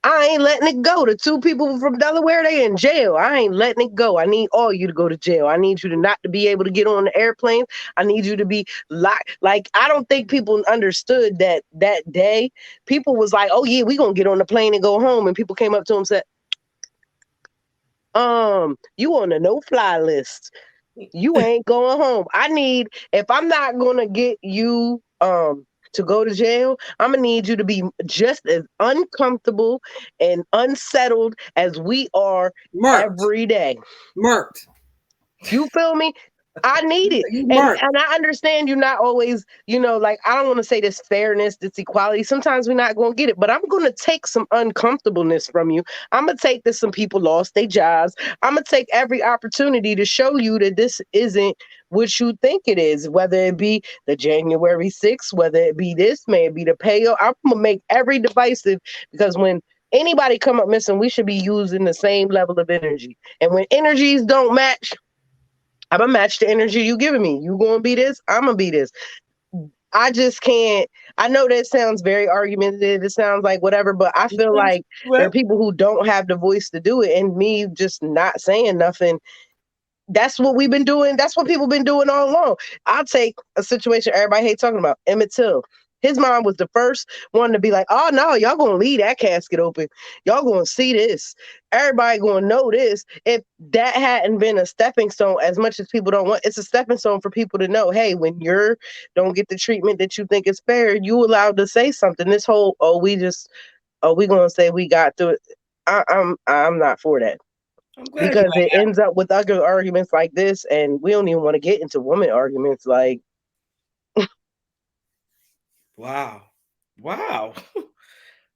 Speaker 4: I ain't letting it go. The two people from Delaware, they in jail. I ain't letting it go. I need all you to go to jail. I need you to not to be able to get on the airplane. I need you to be locked. Like, I don't think people understood that that day. People was like, oh yeah, we gonna get on the plane and go home. And people came up to him and said, you on the no-fly list. You ain't going home. I need, if I'm not gonna get you to go to jail, I'm gonna need you to be just as uncomfortable and unsettled as we are
Speaker 5: Marked.
Speaker 4: every day.
Speaker 5: Marked.
Speaker 4: You feel me? I need it.
Speaker 5: You
Speaker 4: And
Speaker 5: marked.
Speaker 4: I understand you're not always, like I don't want to say this fairness, this equality. Sometimes we're not gonna get it, but I'm gonna take some uncomfortableness from you. I'm gonna take this some people lost their jobs. I'm gonna take every opportunity to show you that this isn't what you think it is, whether it be the January 6th, whether it be this, may it be the payo. I'm gonna make every divisive because when anybody come up missing, we should be using the same level of energy. And when energies don't match, I'm gonna match the energy you giving me. You gonna be this, I'm gonna be this. I just can't. I know that sounds very argumentative. It sounds like whatever, but I feel like there are
Speaker 1: Well,
Speaker 4: people who don't have the voice to do it, and me just not saying nothing. That's what we've been doing. That's what people been doing all along. I'll take a situation everybody hates talking about. Emmett Till. His mom was the first one to be like, oh no, y'all gonna leave that casket open. Y'all gonna see this. Everybody gonna know this. If that hadn't been a stepping stone, as much as people don't want, it's a stepping stone for people to know, hey, when you're don't get the treatment that you think is fair, you allowed to say something. This whole, we gonna say we got through it. I'm not for that
Speaker 1: I'm glad you
Speaker 4: because it ends up with other arguments like this, and we don't even want to get into woman arguments. Like,
Speaker 1: wow. Wow.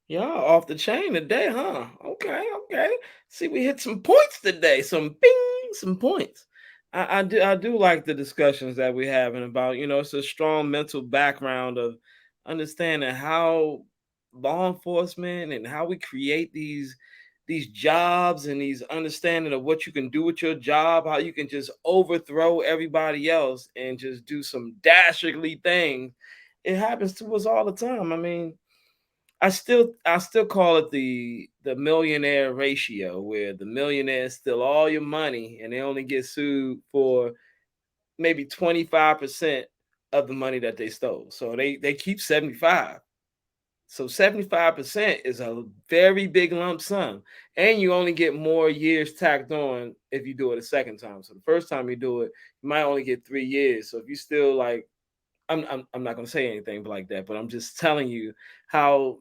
Speaker 1: Y'all off the chain today, huh? Okay, okay. See, we hit some points today. Some bing, some points. I do like the discussions that we're having about, it's a strong mental background of understanding how law enforcement and how we create these jobs and these understanding of what you can do with your job, how you can just overthrow everybody else and just do some dastardly things. It happens to us all the time. I mean, I still call it the millionaire ratio, where the millionaires steal all your money and they only get sued for maybe 25% of the money that they stole. So they keep 75. So 75% is a very big lump sum. And you only get more years tacked on if you do it a second time. So the first time you do it, you might only get 3 years. So if you still like, I'm not gonna say anything like that, but I'm just telling you how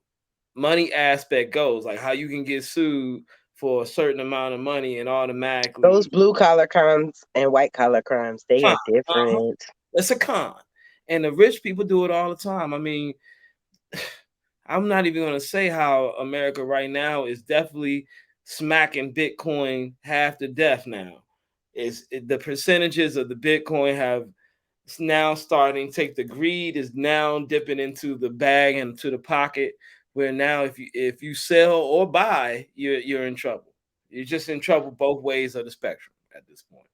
Speaker 1: money aspect goes, like how you can get sued for a certain amount of money and
Speaker 4: those
Speaker 1: automatically
Speaker 4: blue collar crimes and white collar crimes, they
Speaker 1: fine.
Speaker 4: are different.
Speaker 1: It's a con. And the rich people do it all the time. I mean, I'm not even going to say how America right now is definitely smacking Bitcoin half to death now. The percentages of the Bitcoin have now starting to take, the greed is now dipping into the bag and to the pocket, where now if you sell or buy, you're in trouble. You're just in trouble both ways of the spectrum at this point.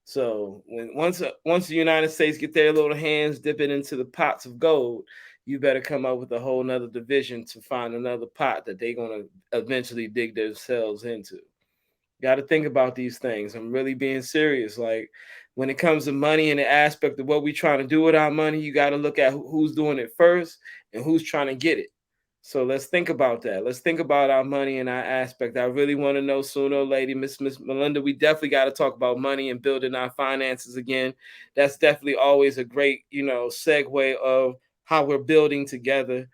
Speaker 1: So once the United States get their little hands dipping into the pots of gold, you better come up with a whole nother division to find another pot that they're gonna eventually dig themselves into. Got to think about these things. I'm really being serious. Like when it comes to money and the aspect of what we're trying to do with our money, you got to look at who's doing it first and who's trying to get it. So let's think about that. Let's think about our money and our aspect. I really want to know sooner or later, Miss Melinda, we definitely got to talk about money and building our finances again. That's definitely always a great, segue of how we're building together,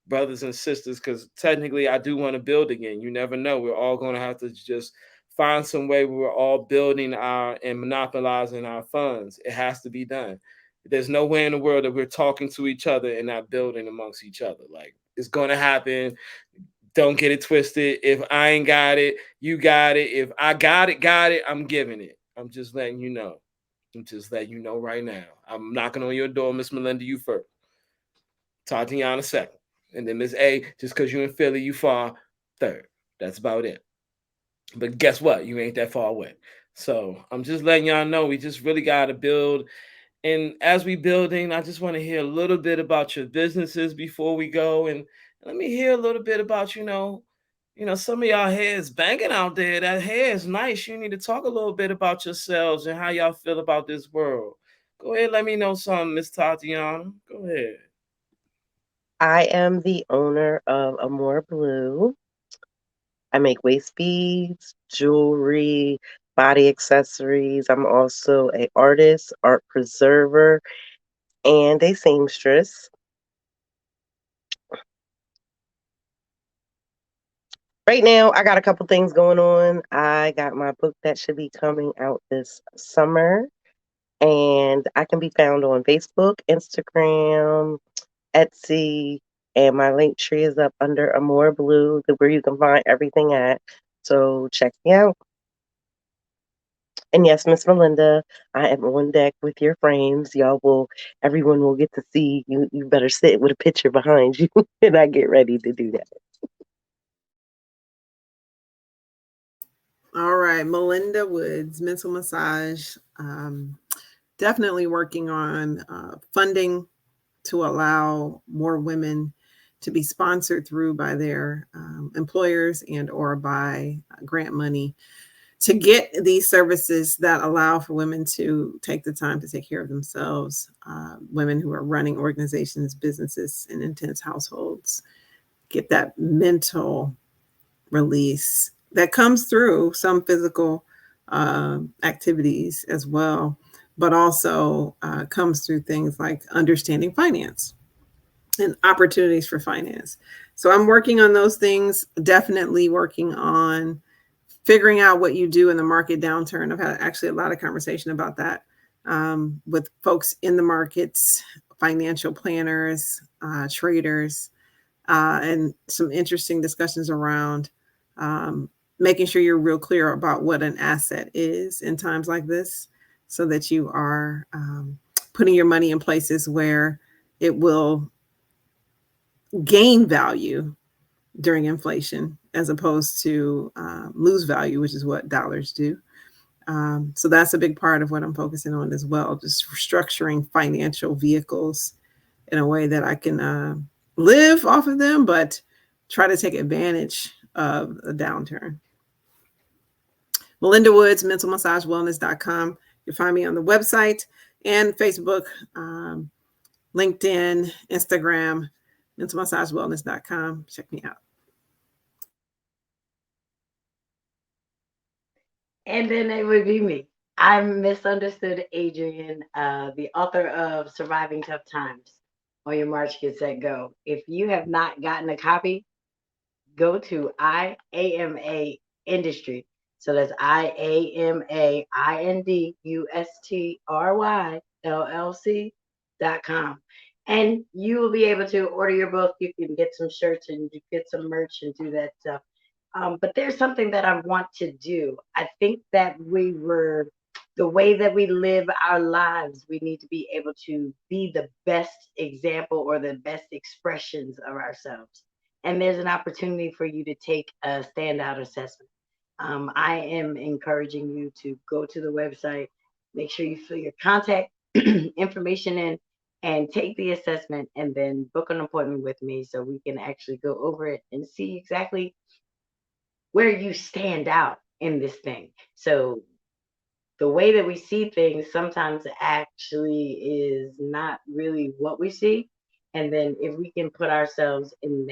Speaker 1: brothers and sisters, because technically I do want to build again. You never know. We're all going to have to just find some way where we're all building our and monopolizing our funds. It has to be done. There's no way in the world that we're talking to each other and not building amongst each other. Like it's going to happen. Don't get it twisted. If I ain't got it, you got it. If I got it, I'm giving it. I'm just letting you know. I'm just letting you know right now. I'm knocking on your door, Miss Melinda, you first. Tatiana second. And then Miss A, just because you're in Philly, you far third. That's about it. But guess what? You ain't that far away. So I'm just letting y'all know we just really got to build. And as we building, I just want to hear a little bit about your businesses before we go. And let me hear a little bit about, some of y'all hair is banging out there. That hair is nice. You need to talk a little bit about yourselves and how y'all feel about this world. Go ahead, let me know something, Miss Tatiana. Go ahead.
Speaker 4: I am the owner of AmorBlue. I make waist beads, jewelry, body accessories. I'm also an artist, art preserver, and a seamstress. Right now, I got a couple things going on. I got my book that should be coming out this summer, and I can be found on Facebook, Instagram, Etsy, and my link tree is up under AmorBlue, where you can find everything at. So check me out. And yes, Miss Melinda, I am on deck with your frames. Everyone will get to see you. You better sit with a picture behind you, and I get ready to do that.
Speaker 5: All right, Melinda Woods, Mental Massage. Definitely working on funding to allow more women to be sponsored through by their employers and or by grant money to get these services that allow for women to take the time to take care of themselves, women who are running organizations, businesses, and intense households, get that mental release that comes through some physical activities as well, but also comes through things like understanding finance and opportunities for finance. So I'm working on those things, definitely working on figuring out what you do in the market downturn. I've had actually a lot of conversation about that with folks in the markets, financial planners, traders, and some interesting discussions around making sure you're real clear about what an asset is in times like this so that you are putting your money in places where it will gain value during inflation as opposed to lose value, which is what dollars do. So that's a big part of what I'm focusing on as well, just structuring financial vehicles in a way that I can live off of them, but try to take advantage of a downturn. Melinda Woods, MentalMassageWellness.com. You'll find me on the website and Facebook, LinkedIn, Instagram, MentalMassageWellness.com. Check me out.
Speaker 3: And then it would be me. I'm Misunderstood Adrienne, the author of Surviving Tough Times on Your March, Get Set, Go. If you have not gotten a copy, go to IAMA Industry. So that's IAMAINDUSTRYLLC.com. And you will be able to order your book. You can get some shirts and you get some merch and do that stuff. But there's something that I want to do. I think that the way that we live our lives, we need to be able to be the best example or the best expressions of ourselves. And there's an opportunity for you to take a standout assessment. I am encouraging you to go to the website, make sure you fill your contact information in, and take the assessment, and then book an appointment with me so we can actually go over it and see exactly where you stand out in this thing. So the way that we see things sometimes actually is not really what we see. And then if we can put ourselves in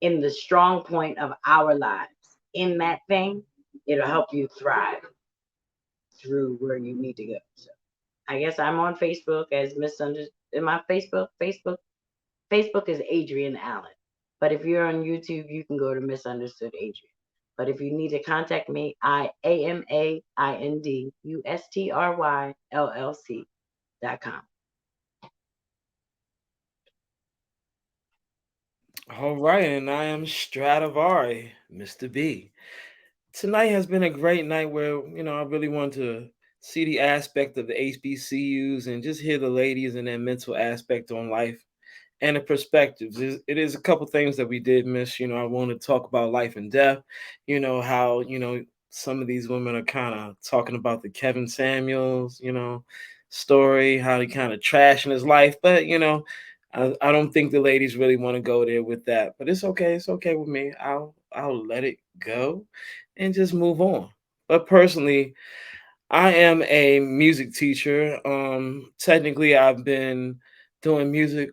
Speaker 3: the strong point of our lives in that thing, it'll help you thrive through where you need to go. So I guess I'm on Facebook as Misunderstood. In my Facebook is Adrienne Allen. But if you're on YouTube, you can go to Misunderstood Adrienne. But if you need to contact me, IamaindustryLLC.com.
Speaker 1: All right, and I am Stradivari, Mr. B. Tonight has been a great night where, I really want to see the aspect of the HBCUs and just hear the ladies and their mental aspect on life and the perspectives. It is a couple things that we did miss. I want to talk about life and death, how, some of these women are kind of talking about the Kevin Samuels, story, how he kind of trashing his life. But, I don't think the ladies really want to go there with that. But it's okay. It's okay with me. I'll let it go and just move on. But personally, I am a music teacher. Technically, I've been doing music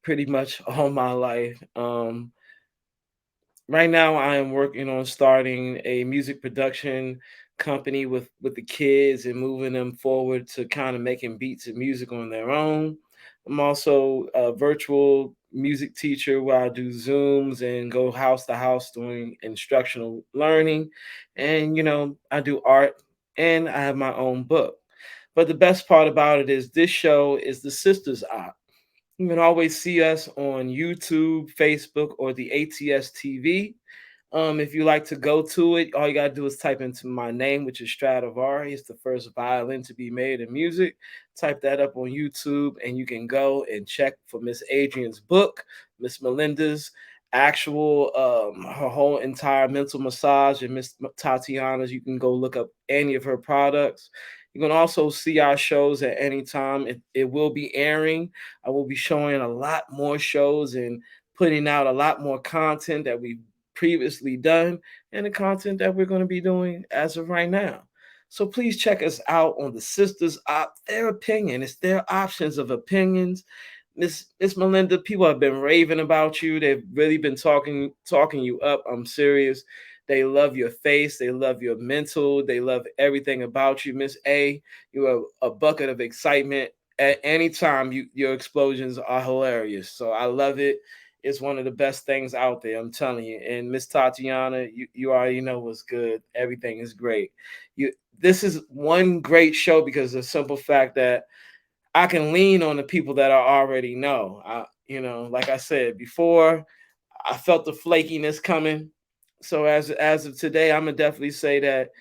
Speaker 1: pretty much all my life. Right now, I am working on starting a music production company with the kids and moving them forward to kind of making beats and music on their own. I'm also a virtual music teacher where I do Zooms and go house to house doing instructional learning. And, I do art and I have my own book. But the best part about it is this show is the Sisters Op. You can always see us on YouTube, Facebook, or the ATS TV. If you like to go to it, all you gotta do is type into my name, which is Stradivari. It's the first violin to be made in music. Type that up on YouTube, and you can go and check for Miss Adrienne's book, Miss Melinda's actual her whole entire mental massage, and Miss Tatiana's. You can go look up any of her products. You can also see our shows at any time. It will be airing. I will be showing a lot more shows and putting out a lot more content that we've previously done and the content that we're going to be doing as of right now. So please check us out on the Sisters Op. Their opinion, it's their options of opinions. Miss Melinda, people have been raving about you. They've really been talking you up. I'm serious. They love your face. They love your mental. They love everything about you, Miss A. You're a bucket of excitement. At any time, your explosions are hilarious. So I love it. It's one of the best things out there. I'm telling you. And Miss Tatiana, you already know what's good. Everything is great. This is one great show because of the simple fact that I can lean on the people that I already know. Like I said before, I felt the flakiness coming. So as of today, I'm gonna definitely say that,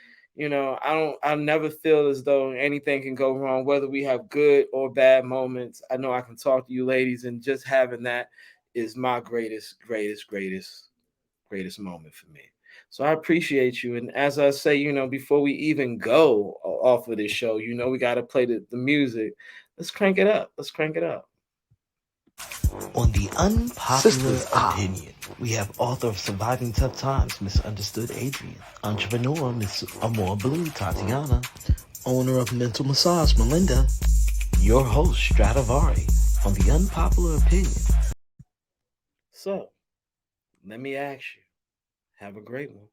Speaker 1: I never feel as though anything can go wrong, whether we have good or bad moments. I know I can talk to you ladies, and just having that is my greatest moment for me. So I appreciate you. And as I say, before we even go off of this show, we got to play the music. Let's crank it up. Let's crank it up.
Speaker 2: On the unpopular opinion, we have author of Surviving Tough Times, Misunderstood Adrienne, entrepreneur, Miss AmorBlue, Tatiana, owner of Mental Massage, Melinda, your host, Stradivari, on the unpopular opinion.
Speaker 1: So let me ask you, have a great one.